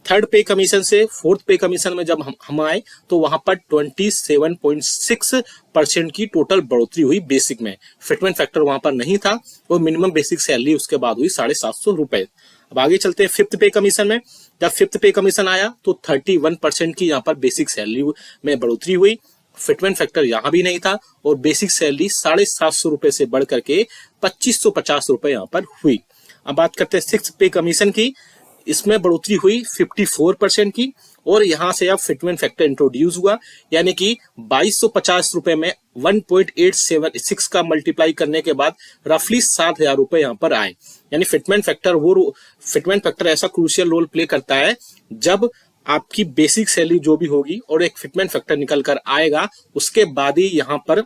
3rd पे कमीशन से 4th पे कमीशन में जब हम आए तो वहां पर 27.6% की टोटल बढ़ोतरी हुई बेसिक में। फिटमेंट फैक्टर वहां पर नहीं था और मिनिमम बेसिक सैलरी उसके बाद हुई 750 रुपए। अब आगे चलते हैं 5th पे कमीशन में। जब 5th पे कमीशन आया तो 31% की यहाँ पर बेसिक सैलरी में बढ़ोतरी हुई। फिटमेंट फैक्टर यहाँ भी नहीं था और बेसिक सैलरी 750 रुपए से बढ़ करके 2550 रुपए यहाँ पर हुई। अब बात करते हैं 6th पे कमीशन की। इसमें बढ़ोतरी हुई 54% की और यहां से अब फिटमेंट फैक्टर इंट्रोड्यूस हुआ, यानी कि 2250 रुपए में 1.876 का मल्टीप्लाई करने के बाद रफली 7000 रुपए यहां पर आए। यानी फिटमेंट फैक्टर ऐसा क्रूशियल रोल प्ले करता है जब आपकी बेसिक सैलरी जो भी होगी और एक फिटमेंट फैक्टर निकल कर आएगा, उसके बाद ही यहां पर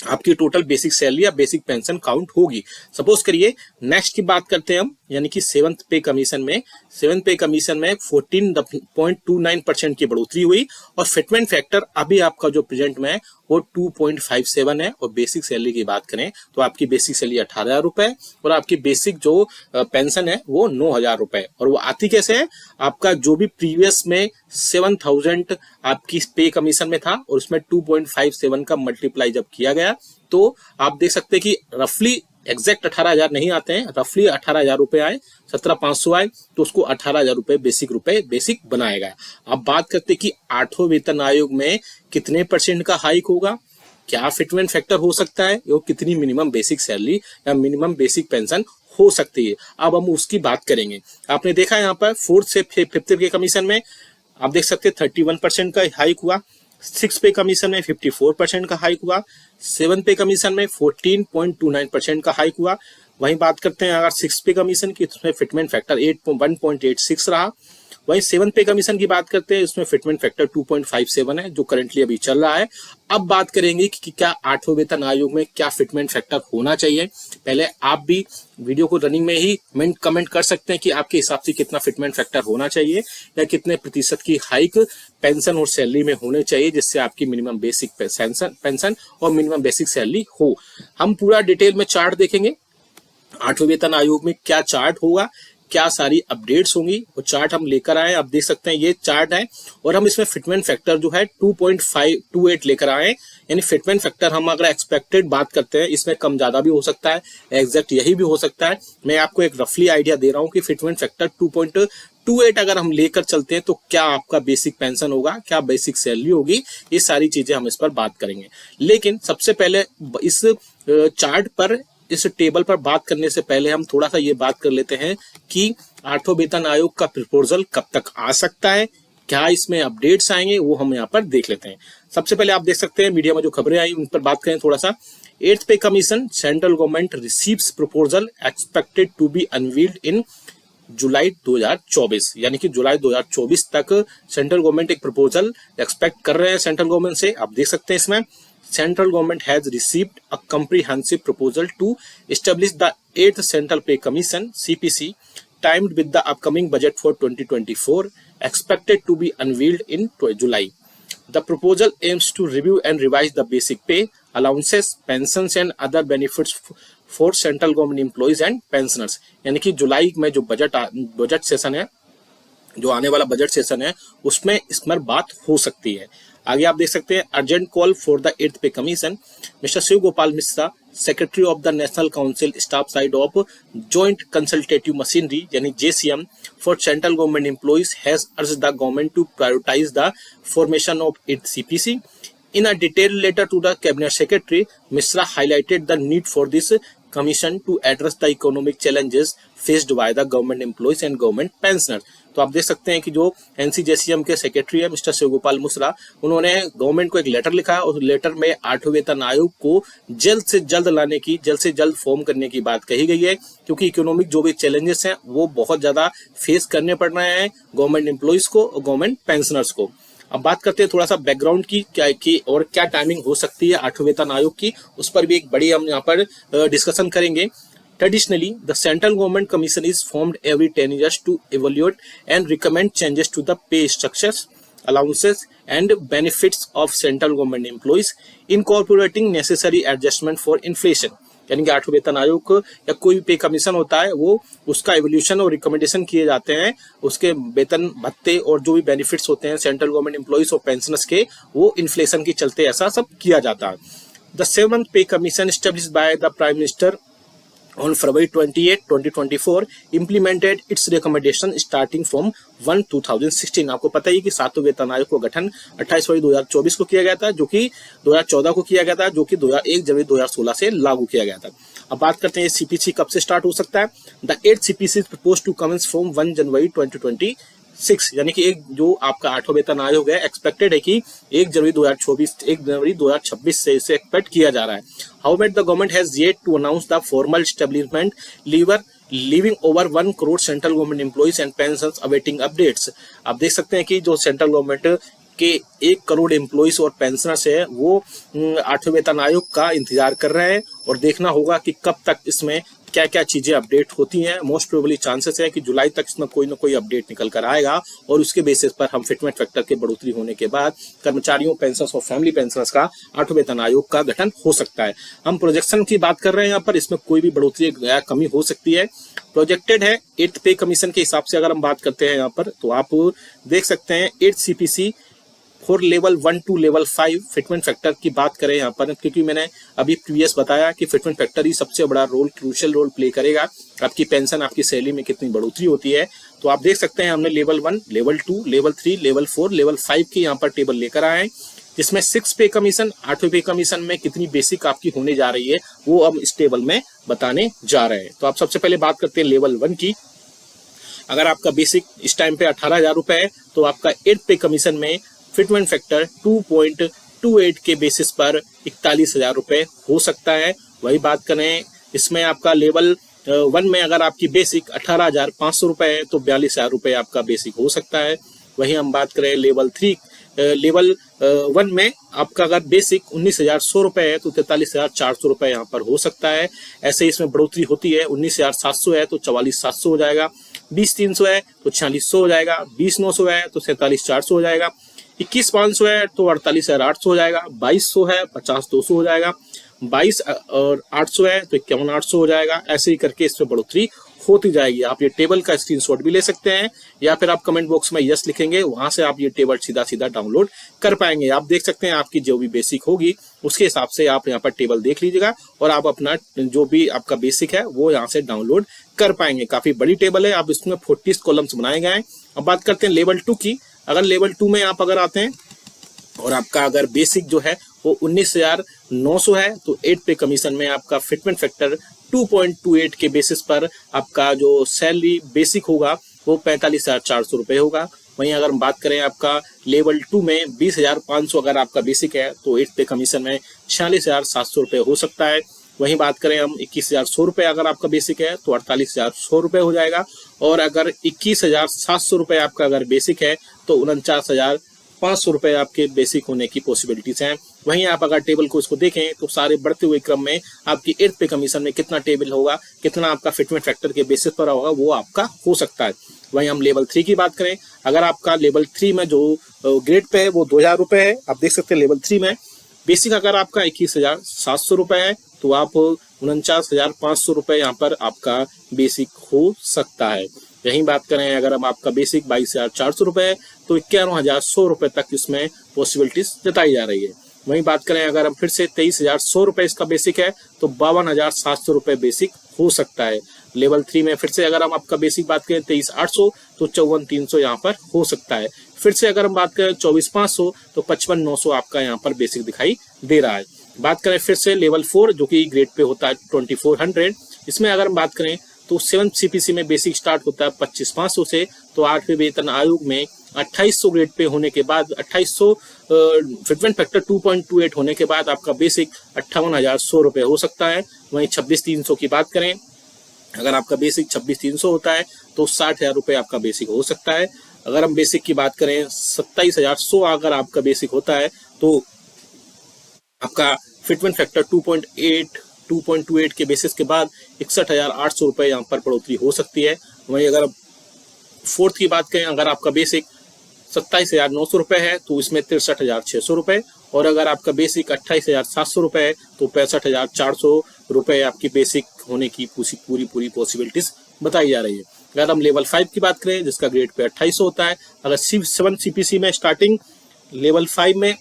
आपकी टोटल बेसिक सैलरी या बेसिक पेंशन काउंट होगी। सपोज करिए नेक्स्ट की बात करते हैं हम, यानी कि 7th पे कमीशन में 14.29% की बढ़ोतरी हुई और फिटमेंट फैक्टर अभी आपका जो प्रेजेंट में है वो 2.57 है। और बेसिक सैलरी की बात करें तो आपकी बेसिक सैलरी 18,000 रुपए और आपकी बेसिक जो पेंशन है वो 9,000 रुपए। और वो आती कैसे है, आपका जो भी प्रीवियस में 7,000 आपकी पे कमीशन में था और उसमें 2.57 का मल्टीप्लाई जब किया गया तो आप देख सकते हैं कि रफली एग्जैक्ट 18,000 नहीं आते हैं, रफली 18,000 रुपए आए, 17,500 आए तो उसको 18,000 रुपए बेसिक बनाएगा। अब बात करते हैं कि 8वें वेतन आयोग में कितने % का हाइक होगा, क्या फिटमेंट फैक्टर हो सकता है और कितनी मिनिमम बेसिक सैलरी या मिनिमम बेसिक पेंशन हो सकती है। अब हम उसकी बात करेंगे। आपने देखा यहाँ पर 4th से 5th के कमीशन में आप देख सकते हैं 31% का हाइक हुआ। 6th पे कमीशन में 54% का हाइक हुआ। 7 पे कमीशन में 14.29% का हाइक हुआ। वहीं बात करते हैं अगर 6 पे कमीशन की, तो उसमें फिटमेंट फैक्टर 1.86 रहा। वहीं 7 पे कमीशन की बात करते हैं, इसमें फिटमेंट फैक्टर 2.57 है, जो करंटली अभी चल रहा है। अब बात करेंगे कि क्या 8वें वेतन आयोग में क्या फिटमेंट फैक्टर होना चाहिए। पहले आप भी वीडियो को रनिंग में ही कमेंट कर सकते हैं कि आपके हिसाब से कितना फिटमेंट फैक्टर होना चाहिए या कितने प्रतिशत की हाइक पेंशन और सैलरी में होने चाहिए, जिससे आपकी मिनिमम बेसिक पेंशन और मिनिमम बेसिक सैलरी हो। हम पूरा डिटेल में चार्ट देखेंगे 8वें वेतन आयोग में क्या चार्ट होगा, क्या सारी अपडेट्स होंगी, वो चार्ट हम लेकर आए। आप देख सकते हैं ये चार्ट है और हम इसमें फिटमेंट फैक्टर जो है 2.528 लेकर आए। यानी फिटमेंट फैक्टर हम अगर एक्सपेक्टेड बात करते हैं, इसमें कम ज्यादा भी हो सकता है, एग्जैक्ट यही भी हो सकता है। मैं आपको एक रफली आइडिया दे रहा हूँ कि फिटमेंट फैक्टर 2.28 अगर हम लेकर चलते हैं तो क्या आपका बेसिक पेंशन होगा, क्या बेसिक सैलरी होगी, ये सारी चीजें हम इस पर बात करेंगे। लेकिन सबसे पहले इस चार्ट पर, इस टेबल पर बात करने से पहले हम थोड़ा सा ये बात कर लेते हैं कि 8वें वेतन आयोग का प्रपोजल कब तक आ सकता है, क्या इसमें अपडेट्स आएंगे, वो हम यहाँ पर देख लेते हैं। सबसे पहले आप देख सकते हैं मीडिया में जो खबरें आई उन पर बात करें थोड़ा सा। 8th pay commission, central government receives proposal expected to be unveiled in July 2024। यानी कि जुलाई 2024 तक सेंट्रल गवर्नमेंट एक प्रपोजल एक्सपेक्ट कर रहे हैं सेंट्रल गवर्नमेंट से। आप देख सकते हैं इसमें Central government has received a comprehensive proposal to establish the 8th Central Pay Commission (CPC), timed with the upcoming budget for 2024, expected to be unveiled in July. The proposal aims to review and revise the basic pay, allowances, pensions and other benefits for central government employees and pensioners. यानी कि जुलाई में जो बजट सेशन है, जो आने वाला बजट सेशन है, उसमें इस पर बात हो सकती है। आगे आप देख सकते हैं urgent call for the 8th pay commission. Mister Shiv Gopal Mishra, secretary of the national council staff side of joint consultative machinery यानी JCM for central government employees has urged the government to prioritise the formation of 8th CPC. In a detailed letter to the cabinet secretary, Mishra highlighted the need for this commission to address the economic challenges faced by the government employees and government pensioners. तो आप देख सकते हैं कि जो NCJCM के सेक्रेटरी है मिस्टर शिवगोपाल मिश्रा, उन्होंने गवर्नमेंट को एक लेटर लिखा और उस लेटर में 8वें वेतन आयोग को जल्द से जल्द लाने की, जल्द से जल्द फॉर्म करने की बात कही गई है, क्योंकि इकोनॉमिक जो भी चैलेंजेस हैं वो बहुत ज्यादा फेस करने पड़ रहे हैं गवर्नमेंट एम्प्लॉइज को और गवर्नमेंट पेंशनर्स को। अब बात करते हैं थोड़ा सा बैकग्राउंड की और क्या टाइमिंग हो सकती है 8वें वेतन आयोग की, उस पर भी एक बड़ी हम यहाँ पर डिस्कशन करेंगे। Traditionally, the central government commission is formed every 10 years to evaluate and recommend changes to the pay structures, allowances and benefits of central government employees, incorporating necessary adjustment for inflation. यानी कि 8वें वेतन आयोग या कोई भी पे कमीशन होता है, वो उसका एवोल्यूशन और रिकमेंडेशन किए जाते हैं, उसके वेतन भत्ते और जो भी बेनिफिट्स होते हैं सेंट्रल गवर्नमेंट एम्प्लॉइज और पेंशनर्स के, वो इन्फ्लेशन के चलते ऐसा सब किया जाता है। द 7th पे commission established by the Prime Minister on February 28, 2024 implemented its recommendation starting from 1/2016। आपको पता ही कि 7वें वेतन आयोग को गठन 28 फरवरी 2024 को किया गया था, जो कि 2014 को किया गया था, जो कि 1 जनवरी 2016 से लागू किया गया था। अब बात करते हैं CPC कब से स्टार्ट हो सकता है। The 8th CPC is proposed to commence from 1 जनवरी 2026। यानी कि एक जो आपका 8वां वेतन आयोग है, एक्सपेक्टेड है कि 1 जनवरी 2026 से इसे एक्सपेक्ट किया जा रहा है। However, the government has yet to announce the formal establishment, leaving over 1 crore central government employees and pensions awaiting updates। आप देख सकते हैं कि जो सेंट्रल गवर्नमेंट के 1 करोड़ एम्प्लॉइज और पेंशनर्स है, वो 8वें वेतन आयोग का इंतजार कर रहे हैं और देखना होगा कि कब तक इसमें क्या क्या चीजें अपडेट होती हैं। मोस्ट प्रोबेबली चांसेस है कि जुलाई तक इसमें कोई ना कोई अपडेट निकल कर आएगा और उसके बेसिस पर हम फिटमेंट फैक्टर के बढ़ोतरी होने के बाद कर्मचारियों, पेंशनर्स और फैमिली पेंशनर्स का 8वें वेतन आयोग का गठन हो सकता है। हम प्रोजेक्शन की बात कर रहे हैं यहाँ पर, इसमें कोई भी बढ़ोतरी या कमी हो सकती है। प्रोजेक्टेड है 8th पे कमीशन के हिसाब से अगर हम बात करते हैं यहाँ पर, तो आप देख सकते हैं 8th CPC for level 1 to level 5 fitment factor की बात करें यहाँ पर, क्योंकि मैंने अभी प्रीवियस बताया कि फिटमेंट फैक्टर ही सबसे बड़ा रोल, क्रूशियल रोल प्ले करेगा आपकी पेंशन, आपकी सैलरी में कितनी बढ़ोतरी होती है। तो आप देख सकते हैं हमने level 1, level 2, level 3, level 4, level 5 की यहाँ पर टेबल लेकर आए हैं, जिसमें 6 पे कमीशन, 8वें पे कमीशन में कितनी बेसिक आपकी होने जा रही है वो हम इस टेबल में बताने जा रहे हैं। तो आप सबसे पहले बात करते हैं लेवल 1 की। अगर आपका बेसिक इस टाइम पे 18,000 रुपए है, तो आपका 8th पे कमीशन में फिटमेंट फैक्टर 2.28 के बेसिस पर 41,000 रुपए हो सकता है। वही बात करें इसमें आपका लेवल 1 में अगर आपकी बेसिक 18,500 रुपए है तो 42,000 रुपए आपका बेसिक हो सकता है। वहीं हम बात करें लेवल 1 में आपका अगर बेसिक 19,100 रुपए है तो 43,400 रुपए यहाँ पर हो सकता है। ऐसे इसमें बढ़ोतरी होती है, 19,700 है तो 44,700 हो जाएगा, 20,300 है तो 4600 हो जाएगा, 20,900 है तो 47,400 हो जाएगा, 21,500 है तो 48,800 हो जाएगा, 2200 है 50,200 हो जाएगा, 22 और 800 है तो 51,800 हो जाएगा। ऐसे ही करके इसमें बढ़ोतरी होती जाएगी। आप ये टेबल का स्क्रीनशॉट भी ले सकते हैं या फिर आप कमेंट बॉक्स में यस लिखेंगे, वहां से आप ये टेबल सीधा सीधा डाउनलोड कर पाएंगे। आप देख सकते हैं आपकी जो भी बेसिक होगी उसके हिसाब से आप यहाँ पर टेबल देख लीजिएगा और आप अपना जो भी आपका बेसिक है वो यहाँ से डाउनलोड कर पाएंगे। काफी बड़ी टेबल है, आप इसमें 40 कॉलम्स बनाए गए हैं। अब बात करते हैं लेवल 2 की। अगर लेवल 2 में आप अगर आते हैं और आपका अगर बेसिक जो है वो 19,900 है तो 8 पे कमीशन में आपका फिटमेंट फैक्टर 2.28 के बेसिस पर आपका जो सैलरी बेसिक होगा वो 45,400 रुपए होगा। वहीं अगर हम बात करें आपका लेवल 2 में 20,500 अगर आपका बेसिक है तो 8 पे कमीशन में 46,700 रुपए हो सकता है। वहीं बात करें हम 21,100 रुपए अगर आपका बेसिक है तो 48,100 रुपए हो जाएगा, और अगर 21,700 रुपए आपका अगर बेसिक है तो 49,500 रुपए आपके बेसिक होने की पॉसिबिलिटीज हैं। वहीं आप अगर टेबल को इसको देखें तो सारे बढ़ते हुए क्रम में आपकी 8 पे कमीशन में कितना टेबल होगा, कितना आपका फिटमेंट फैक्टर के बेसिस पर होगा वो आपका हो सकता है। वहीं हम लेवल 3 की बात करें, अगर आपका लेवल 3 में जो ग्रेड पे है वो 2,000 रुपए है। आप देख सकते हैं लेवल 3 में बेसिक अगर आपका 21,700 रुपए है तो आप 49,500 रुपए यहाँ पर आपका बेसिक हो सकता है। यही बात करें अगर हम आपका बेसिक 22,400 रुपए है तो 51,100 रुपए तक इसमें पॉसिबिलिटीज जताई जा रही है। वहीं बात करें अगर हम फिर से 23,100 रुपए इसका बेसिक है तो 52,700 रुपए बेसिक हो सकता है। लेवल 3 में फिर से अगर हम आपका बेसिक बात करें 23,800 तो 54,300 यहाँ पर हो सकता है। फिर से अगर हम बात करें 24,500 तो 55,900 आपका यहाँ पर बेसिक दिखाई दे रहा है। बात करें फिर से लेवल 4 जो कि ग्रेड पे होता है 2400, इसमें अगर हम बात करें तो 7th CPC में बेसिक स्टार्ट होता है 25,500 से, तो 8वें वेतन आयोग में 2800 ग्रेड पे होने के बाद 2800 फिटमेंट फैक्टर 2.28 होने के बाद आपका बेसिक 58,100 रुपए हो सकता है। वहीं 26,300 की बात करें, अगर आपका बेसिक 26,300 होता है तो 60,000 रुपए आपका बेसिक हो सकता है। अगर हम बेसिक की बात करें 27,100 अगर आपका बेसिक होता है तो आपका फिटमेंट फैक्टर 2.28 के बेसिस के बाद 61,800 रुपए यहाँ पर बढ़ोतरी हो सकती है। वहीं अगर 4th की बात करें, अगर आपका बेसिक 27,900 रुपए है तो इसमें 63,600 रुपए, और अगर आपका बेसिक 28,700 रुपए है तो 65,400 रुपए आपकी बेसिक होने की पूरी पॉसिबिलिटीज बताई जा रही है। अगर हम लेवल 5 की बात करें जिसका ग्रेड पे 2800 होता है, अगर 7 CPC में स्टार्टिंग लेवल 5 में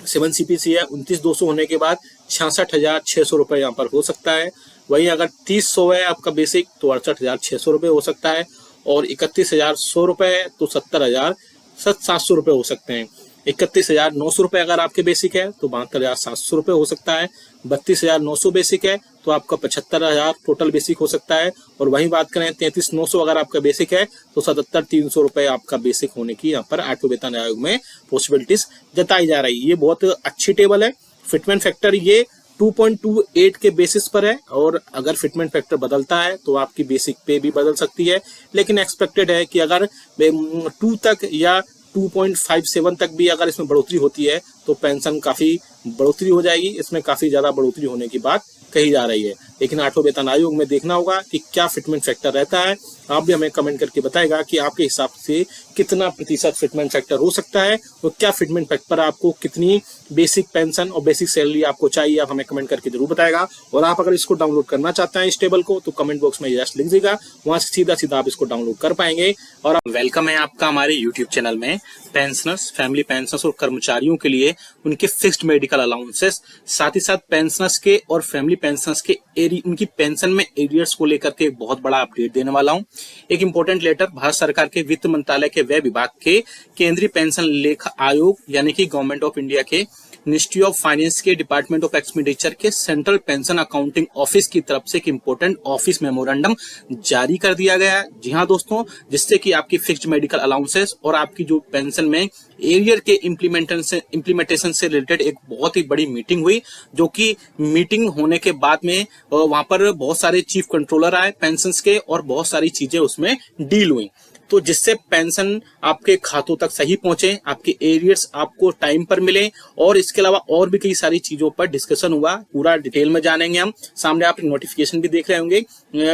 7 CPC है 29,200 होने के बाद 66,600 रुपए यहाँ पर हो सकता है। वहीं अगर 30,100 है आपका बेसिक तो 68,600 रुपए हो सकता है, और 31,100 रुपए है तो 70,700 रुपए हो सकते हैं। 31,900 रुपए अगर आपके बेसिक है तो 72,700 रुपए हो सकता है। 32,900 बेसिक है तो आपका 75,000 टोटल बेसिक हो सकता है। और वहीं बात करें 33,900 अगर आपका बेसिक है तो 77,300 रुपए आपका बेसिक होने की यहाँ पर 8वें वेतन आयोग में पॉसिबिलिटीज जताई जा रही है। ये बहुत अच्छी टेबल है। फिटमेंट फैक्टर ये 2.28 के बेसिस पर है, और अगर फिटमेंट फैक्टर बदलता है तो आपकी बेसिक पे भी बदल सकती है, लेकिन एक्सपेक्टेड है कि अगर 2 तक या 2.57 तक भी अगर इसमें बढ़ोतरी होती है तो पेंशन काफी बढ़ोतरी हो जाएगी। इसमें काफी ज्यादा बढ़ोतरी होने की बात कही जा रही है, लेकिन 8वें वेतन आयोग में देखना होगा कि क्या फिटमेंट फैक्टर रहता है। आप भी हमें कमेंट करके बताएगा कि आपके हिसाब से कितना प्रतिशत फिटमेंट फैक्टर हो सकता है, और क्या फिटमेंट फैक्टर पर आपको कितनी बेसिक पेंशन और बेसिक सैलरी आपको चाहिए, आप हमें कमेंट करके जरूर बताएगा। और आप अगर इसको डाउनलोड करना चाहते हैं इस टेबल को तो कमेंट बॉक्स में यस लिख दीजिएगा, वहां से सीधा सीधा आप इसको डाउनलोड कर पाएंगे। और वेलकम है आपका हमारे यूट्यूब चैनल में। पेंशनर्स, फैमिली पेंशनर्स और कर्मचारियों के लिए उनके फिक्स्ड मेडिकल अलाउंसेस, साथ ही साथ पेंशनर्स के और फैमिली पेंशनर्स के उनकी पेंशन में एरियर्स को लेकर के बहुत बड़ा अपडेट देने वाला हूं। एक इंपॉर्टेंट लेटर भारत सरकार के वित्त मंत्रालय के व्यय विभाग के केंद्रीय पेंशन लेखा आयोग यानी कि गवर्नमेंट ऑफ इंडिया के मिनिस्ट्री ऑफ फाइनेंस के डिपार्टमेंट ऑफ एक्सपेंडिचर के सेंट्रल पेंशन अकाउंटिंग ऑफिस की तरफ से एक इंपॉर्टेंट ऑफिस मेमोरेंडम जारी कर दिया गया है। जी हाँ दोस्तों, जिससे कि आपकी फिक्स्ड मेडिकल अलाउंसेस और आपकी जो पेंशन में एरियर के इम्प्लीमेंटेशन से रिलेटेड एक बहुत ही बड़ी मीटिंग हुई, जो कि मीटिंग होने के बाद में वहां पर बहुत सारे चीफ कंट्रोलर आए पेंशंस के और बहुत सारी चीजें उसमें डील हुई, तो जिससे पेंशन आपके खातों तक सही पहुंचे, आपके एरियर्स आपको टाइम पर मिले, और इसके अलावा और भी कई सारी चीजों पर डिस्कशन हुआ। पूरा डिटेल में जानेंगे हम। सामने आप नोटिफिकेशन भी देख रहे होंगे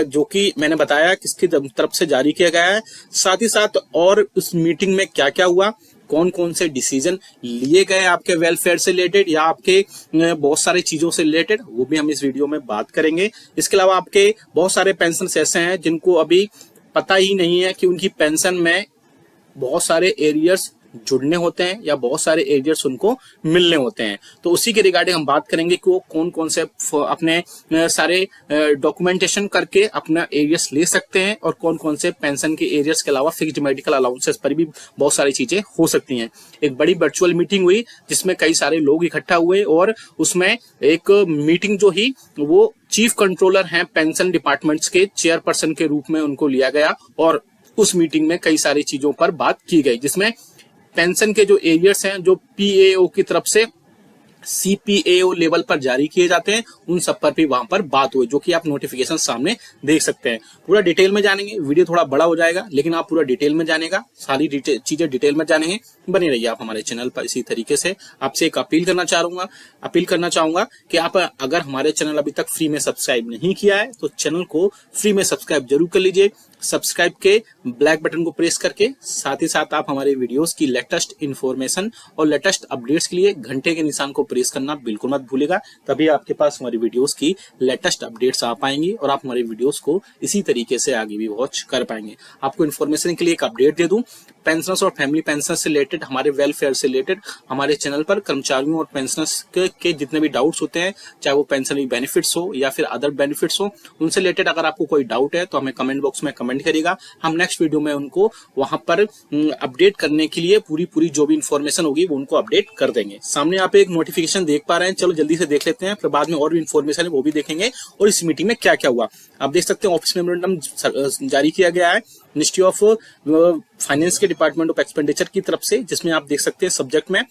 जो कि मैंने बताया किसकी तरफ से जारी किया गया है, साथ ही साथ और उस मीटिंग में क्या क्या हुआ, कौन कौन से डिसीजन लिए गए आपके वेलफेयर से रिलेटेड या आपके बहुत सारी चीजों से रिलेटेड, वो भी हम इस वीडियो में बात करेंगे। इसके अलावा आपके बहुत सारे पेंशन ऐसे हैं जिनको अभी पता ही नहीं है कि उनकी पेंशन में बहुत सारे एरियर्स जुड़ने होते हैं या बहुत सारे एरियर्स उनको मिलने होते हैं, तो उसी के रिगार्डिंग हम बात करेंगे कि वो कौन कौन से अपने सारे डॉक्यूमेंटेशन करके अपना एरियर्स ले सकते हैं और कौन कौन से पेंशन के एरियर्स के अलावा फिक्स्ड मेडिकल अलाउंसेस पर भी बहुत सारी चीजें हो सकती हैं। एक बड़ी वर्चुअल मीटिंग हुई जिसमें कई सारे लोग इकट्ठा हुए और उसमें एक मीटिंग जो ही वो चीफ कंट्रोलर हैं पेंशन डिपार्टमेंट्स के चेयरपर्सन के रूप में उनको लिया गया, और उस मीटिंग में कई सारी चीजों पर बात की गई, जिसमें पेंशन के जो एरियर्स हैं जो पीएओ की तरफ से सीपीएओ लेवल पर जारी किए जाते हैं, उन सब पर भी वहां पर बात हुई, जो कि आप नोटिफिकेशन सामने देख सकते हैं। पूरा डिटेल में जानेंगे, वीडियो थोड़ा बड़ा हो जाएगा लेकिन आप पूरा डिटेल में जानेगा, सारी चीजें डिटेल में जानेंगे। बने रहिए आप हमारे चैनल पर। इसी तरीके से आपसे एक अपील करना चाहूंगा कि आप अगर हमारे चैनल अभी तक फ्री में सब्सक्राइब नहीं किया है तो चैनल को फ्री में सब्सक्राइब जरूर कर लीजिए। सब्सक्राइब के ब्लैक बटन को प्रेस करके साथ ही साथ आप हमारे वीडियोस की लेटेस्ट इन्फॉर्मेशन और लेटेस्ट अपडेट्स के लिए घंटे के निशान को प्रेस करना बिल्कुल मत भूलिएगा, तभी आपके पास हमारी वीडियोस की लेटेस्ट अपडेट्स आ पाएंगी और आप हमारे वीडियोस को इसी तरीके से आगे भी वॉच कर पाएंगे। आपको इन्फॉर्मेशन के लिए एक अपडेट दे दूं, पेंशनर्स और फैमिली पेंशनर्स से रिलेटेड, हमारे वेलफेयर से रिलेटेड हमारे चैनल पर कर्मचारियों और पेंशनर्स के जितने भी डाउट्स होते हैं, चाहे वो पेंशन बेनिफिट्स हो या फिर अदर बेनिफिट्स हो, उनसे रिलेटेड अगर आपको कोई डाउट है तो हमें कमेंट बॉक्स में कमेंट करिएगा। हम नेक्स्ट वीडियो में उनको वहां पर अपडेट करने के लिए पूरी जो भी इंफॉर्मेशन होगी वो उनको अपडेट कर देंगे। सामने आप एक नोटिफिकेशन देख पा रहे हैं, चलो जल्दी से देख लेते हैं, फिर बाद में और भी इंफॉर्मेशन है वो भी देखेंगे और इस मीटिंग में क्या क्या हुआ। आप देख सकते हैं ऑफिस मेमोरेंडम जारी किया गया है मिनिस्ट्री ऑफ फाइनेंस के डिपार्टमेंट ऑफ एक्सपेंडिचर की तरफ से, जिसमें आप देख सकते हैं सब्जेक्ट में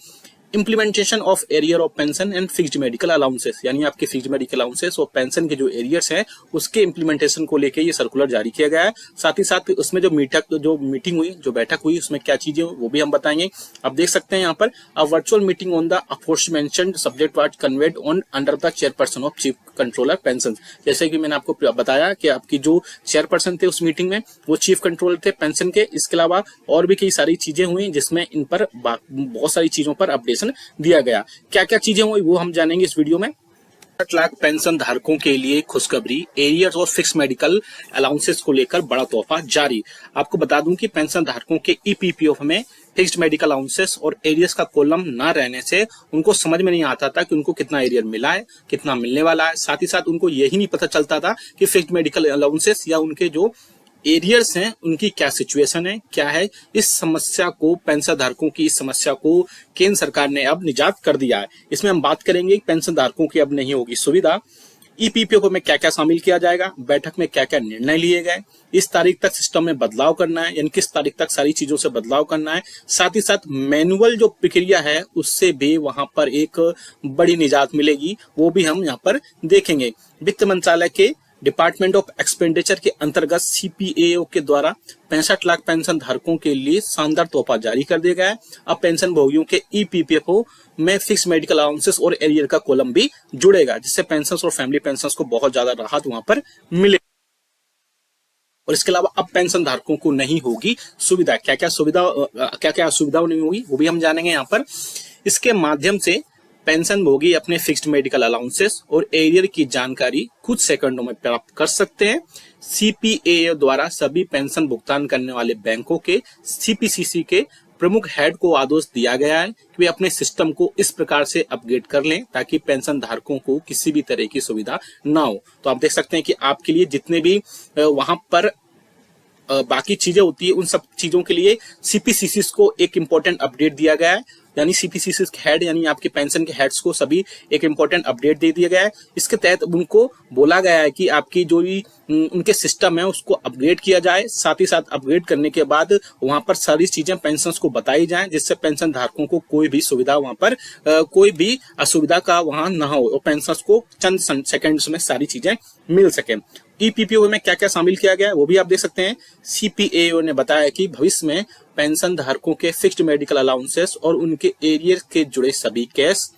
implementation of arrear of pension and fixed medical allowances, यानी आपके फिक्स्ड मेडिकल अलाउंसेस और पेंशन के जो एरियर्स हैं उसके इम्प्लीमेंटेशन को लेकर ये सर्कुलर जारी किया गया है। साथ ही साथ उसमें जो मीटिंग हुई, जो बैठक हुई, उसमें क्या चीजें हुई वो भी हम बताएंगे। आप देख सकते हैं यहाँ पर a virtual meeting on the aforementioned subject was conveyed on under the chairperson of chief controller pension. जैसे कि मैंने आपको बताया कि आपकी जो चेयरपर्सन थे उस मीटिंग में वो चीफ कंट्रोलर थे पेंशन के। इसके अलावा और भी कई सारी चीजें हुई जिसमें इन पर बहुत सारी चीजों पर अपडेशन दिया गया। क्या क्या चीजें हुई वो हम जानेंगे इस वीडियो में। 60 लाख पेंशन धारकों के लिए खुशखबरी, एरियर्स और फिक्स मेडिकल अलाउंसेस को लेकर बड़ा तोहफा जारी। आपको बता दूं कि पेंशन धारकों के ईपीपीएफ में फिक्स्ड मेडिकल अलाउंसेस और एरियर्स का कॉलम ना रहने से उनको समझ में नहीं आता था कि उनको कितना एरियर मिला है, कितना मिलने वाला है। साथ ही साथ उनको यही नहीं पता चलता था कि फिक्स्ड मेडिकल अलाउंसेस या उनके जो एरियर्स हैं उनकी क्या सिचुएशन है, क्या है। इस समस्या को, पेंशन धारकों की इस समस्या को केंद्र सरकार ने अब निजात कर दिया है। इसमें हम बात करेंगे पेंशन धारकों की अब नहीं होगी सुविधा, ईपीपीओ में क्या क्या शामिल किया जाएगा, बैठक में क्या क्या निर्णय लिए गए, इस तारीख तक सिस्टम में बदलाव करना है, यानी किस तारीख तक सारी चीजों से बदलाव करना है। साथ ही साथ मैनुअल जो प्रक्रिया है उससे भी वहां पर एक बड़ी निजात मिलेगी, वो भी हम यहाँ पर देखेंगे। वित्त मंत्रालय के डिपार्टमेंट ऑफ एक्सपेंडिचर के अंतर्गत सीपीएओ के द्वारा 65 लाख पेंशन धारकों के लिए शानदार तोहफा जारी कर दिया गया है। अब पेंशन भोगियों के ईपीपीएफओ में फिक्स मेडिकल अलाउंसेस और एरियर का कॉलम भी जुड़ेगा, जिससे पेंशन और फैमिली पेंशन को बहुत ज्यादा राहत वहां पर मिलेगी। और इसके अलावा अब पेंशन धारकों को नहीं होगी सुविधा, क्या क्या असुविधा नहीं होगी वो भी हम जानेंगे यहाँ पर। इसके माध्यम से पेंशन भोगी अपने फिक्स्ड मेडिकल अलाउंसेस और एरियर की जानकारी कुछ सेकंडों में प्राप्त कर सकते हैं। सीपीएओ द्वारा सभी पेंशन भुगतान करने वाले बैंकों के सीपीसीसी के प्रमुख हेड को आदेश दिया गया है कि वे अपने सिस्टम को इस प्रकार से अपग्रेड कर लें ताकि पेंशन धारकों को किसी भी तरह की सुविधा ना हो। तो आप देख सकते हैं कि आपके लिए जितने भी वहां पर बाकी चीजें होती है उन सब चीजों के लिए सीपीसीसी को एक इम्पोर्टेंट अपडेट दिया गया है। यानी सीपीसीसी हेड यानी आपके पेंशन के हेड्स को सभी एक इंपॉर्टेंट अपडेट दे दिया गया है। इसके तहत उनको बोला गया है कि आपकी जो भी उनके सिस्टम है उसको अपग्रेड किया जाए, साथ ही साथ अपग्रेड करने के बाद वहां पर सारी चीजें पेंशन को बताई जाएं, जिससे पेंशन धारकों को कोई भी सुविधा वहां पर कोई भी असुविधा का वहां ना हो और पेंशन को चंद सेकंड्स में सारी चीजें मिल सके। ईपीपीओ में क्या क्या शामिल किया गया है वो भी आप देख सकते हैं। सीपीएओ ने बताया कि भविष्य में पेंशन धारकों के फिक्स्ड मेडिकल अलाउंसेस और उनके एरियर के जुड़े सभी केस,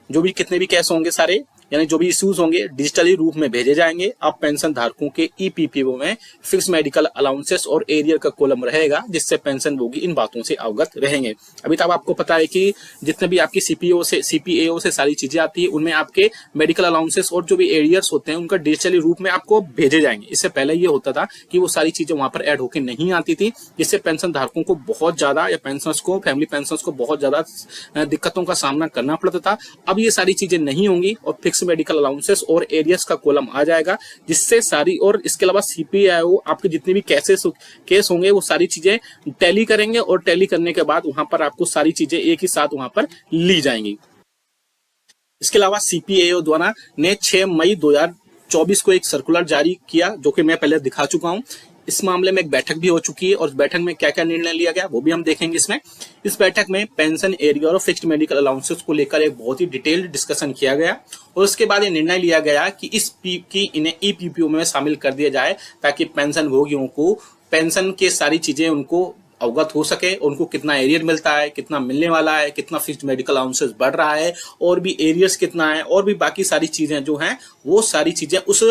जो भी कितने भी केस होंगे सारे यानी जो भी इश्यूज होंगे डिजिटली रूप में भेजे जाएंगे। अब पेंशन धारकों के ईपीपीओ में फिक्स मेडिकल अलाउंसेस और एरियर का कॉलम रहेगा, जिससे पेंशन भोगी इन बातों से अवगत रहेंगे। अभी तक आपको पता है कि जितने भी आपकी सीपीएओ से सारी चीजें आती है उनमें आपके मेडिकल अलाउंसेस और जो भी एरियर्स होते हैं उनका डिजिटली रूप में आपको भेजे जाएंगे। इससे पहले ये होता था कि वो सारी चीजें वहां पर ऐड होकर नहीं आती थी, जिससे पेंशन धारकों को बहुत ज्यादा या पेंशनर्स को फैमिली पेंशनर्स को बहुत ज्यादा दिक्कतों का सामना करना पड़ता था। अब ये सारी चीजें नहीं होंगी और फिक्स मेडिकल अलाउंसेस और एरियर्स का कॉलम आ जाएगा, जिससे सारी और इसके अलावा सीपीआईओ आपके जितने भी केस होंगे वो सारी चीजें टैली करेंगे और टैली करने के बाद वहां पर आपको सारी चीजें एक ही साथ वहां पर ली जाएंगी। इसके अलावा सीपीआईओ द्वारा ने 6 मई 2024 को एक सर्कुलर जारी किया, जो कि मैं पहले दिखा चुका हूं। इस मामले में एक बैठक भी हो चुकी है और इस बैठक में क्या क्या निर्णय लिया गया वो भी हम देखेंगे इसमें। इस बैठक में पेंशन एरियर और फिक्स्ड मेडिकल अलाउंसेस को लेकर एक बहुत ही डिटेल्ड डिस्कशन किया गया और उसके बाद ये निर्णय लिया गया कि इन्हें ईपीपीओ में शामिल कर दिया जाए, ताकि पेंशन भोगियों को पेंशन के सारी चीजें उनको अवगत हो सके, उनको कितना एरियर मिलता है, कितना मिलने वाला है, कितना फिक्स्ड मेडिकल अलाउंसेस बढ़ रहा है और भी एरियर्स कितना है और भी बाकी सारी चीजें जो हैं वो सारी चीजें उस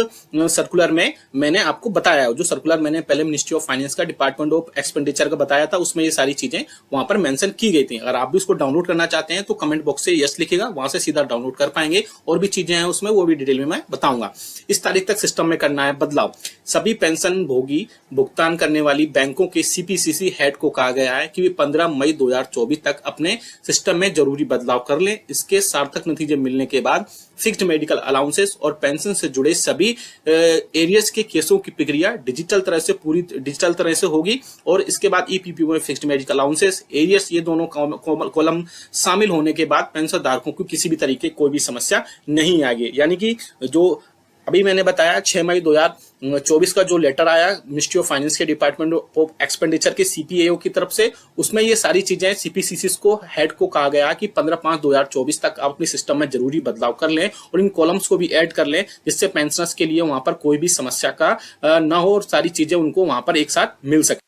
सर्कुलर में मैंने आपको बताया है। जो सर्कुलर मैंने पहले मिनिस्ट्री ऑफ फाइनेंस का डिपार्टमेंट ऑफ एक्सपेंडिचर का बताया था उसमें ये सारी चीजें वहां पर मेंशन की गई थी। अगर आप भी उसको डाउनलोड करना चाहते हैं तो कमेंट बॉक्स से यस लिखेगा, वहां से सीधा डाउनलोड कर पाएंगे। और भी चीजें हैं उसमें वो भी डिटेल में मैं बताऊंगा। इस तारीख तक सिस्टम में करना है बदलाव। सभी पेंशन भोगी भुगतान करने वाली बैंकों के सीपीसीसी हेड को कहा गया है कि वे 15 मई 2024 तक अपने सिस्टम में जरूरी बदलाव कर लें। इसके सार्थक नतीजे मिलने के बाद फिक्स्ड मेडिकल अलाउंसेस और पेंशन से जुड़े सभी एरियर्स के केसों की प्रक्रिया पूरी डिजिटल तरह से होगी और इसके बाद ईपीपीओ में फिक्स्ड मेडिकल अलाउंसेस एरियर्स ये दोनों कॉलम शामिल होने के बाद पेंशन धारकों को किसी भी तरीके कोई भी समस्या नहीं आएगी। यानी कि जो अभी मैंने बताया 6 मई 2024 का जो लेटर आया मिनिस्ट्री ऑफ फाइनेंस के डिपार्टमेंट ऑफ एक्सपेंडिचर के सीपीएओ की तरफ से, उसमें ये सारी चीजें सीपीसीसी को हेड को कहा गया कि 15/5/2024 तक आप अपने सिस्टम में जरूरी बदलाव कर लें और इन कॉलम्स को भी ऐड कर लें, जिससे पेंशनर्स के लिए वहां पर कोई भी समस्या का ना हो और सारी चीजें उनको वहां पर एक साथ मिल सके।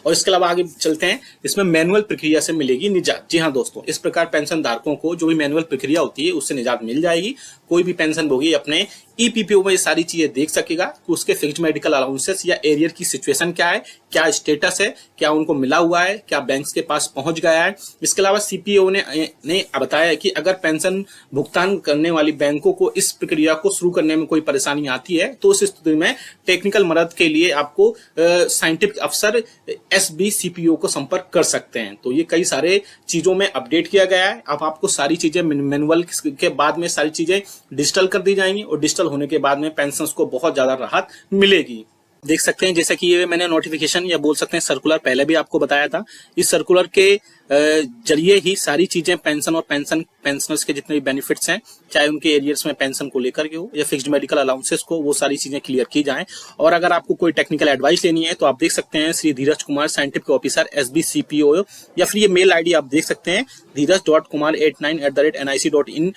और इसके अलावा आगे चलते हैं, इसमें मैनुअल प्रक्रिया से मिलेगी निजात। जी हाँ दोस्तों, इस प्रकार पेंशन धारकों को जो भी मैनुअल प्रक्रिया होती है उससे निजात मिल जाएगी। कोई भी पेंशन भोगी अपने ईपीपीओ में ये सारी चीजें देख सकेगा कि उसके फिक्स्ड मेडिकल अलाउंसेस या एरियर की सिचुएशन क्या है, क्या स्टेटस है, क्या उनको मिला हुआ है, क्या बैंक्स के पास पहुंच गया है। इसके अलावा सीपीओ ने बताया कि अगर पेंशन भुगतान करने वाली बैंकों को इस प्रक्रिया को शुरू करने में कोई परेशानी आती है तो उस स्थिति में टेक्निकल मदद के लिए आपको साइंटिफिक अफसर SBCPO को संपर्क कर सकते हैं। तो ये कई सारे चीजों में अपडेट किया गया है। अब आपको सारी चीजें मैनुअल के बाद में सारी चीजें डिजिटल कर दी जाएंगी और डिजिटल होने के बाद में पेंशनर्स को बहुत ज्यादा राहत मिलेगी। देख सकते हैं जैसा कि ये मैंने नोटिफिकेशन या बोल सकते हैं सर्कुलर पहले भी आपको बताया था। इस सर्कुलर के जरिए ही सारी चीजें पेंशन और पेंशनर्स के जितने भी बेनिफिट्स हैं, चाहे उनके एरियर्स में पेंशन को लेकर के हो या फिक्स्ड मेडिकल अलाउंसेस को, वो सारी चीजें क्लियर की जाएं। और अगर आपको कोई टेक्निकल एडवाइस लेनी है तो आप देख सकते हैं श्री धीरज कुमार साइंटिफिक ऑफिसर SBCPO, या फिर ये मेल आईडी आप देख सकते हैं dheeraj.kumar89@nic.in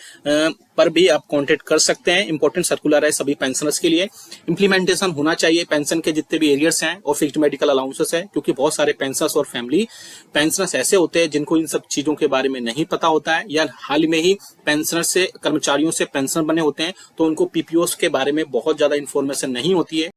पर भी आप कांटेक्ट कर सकते हैं। इंपॉर्टेंट सर्कुलर है सभी पेंशनर्स के लिए। इंप्लीमेंटेशन होना चाहिए पेंशन के जितने भी एरियर्स हैं और फिक्स्ड मेडिकल अलाउंसेस है, क्योंकि बहुत सारे पेंशनर्स और फैमिली पेंशनर्स ऐसे होते हैं जिनको इन सब चीजों के बारे में नहीं पता होता है या हाल ही में ही पेंशनर से कर्मचारियों से पेंशन बने होते हैं, तो उनको पीपीओस के बारे में बहुत ज्यादा इन्फॉर्मेशन नहीं होती है।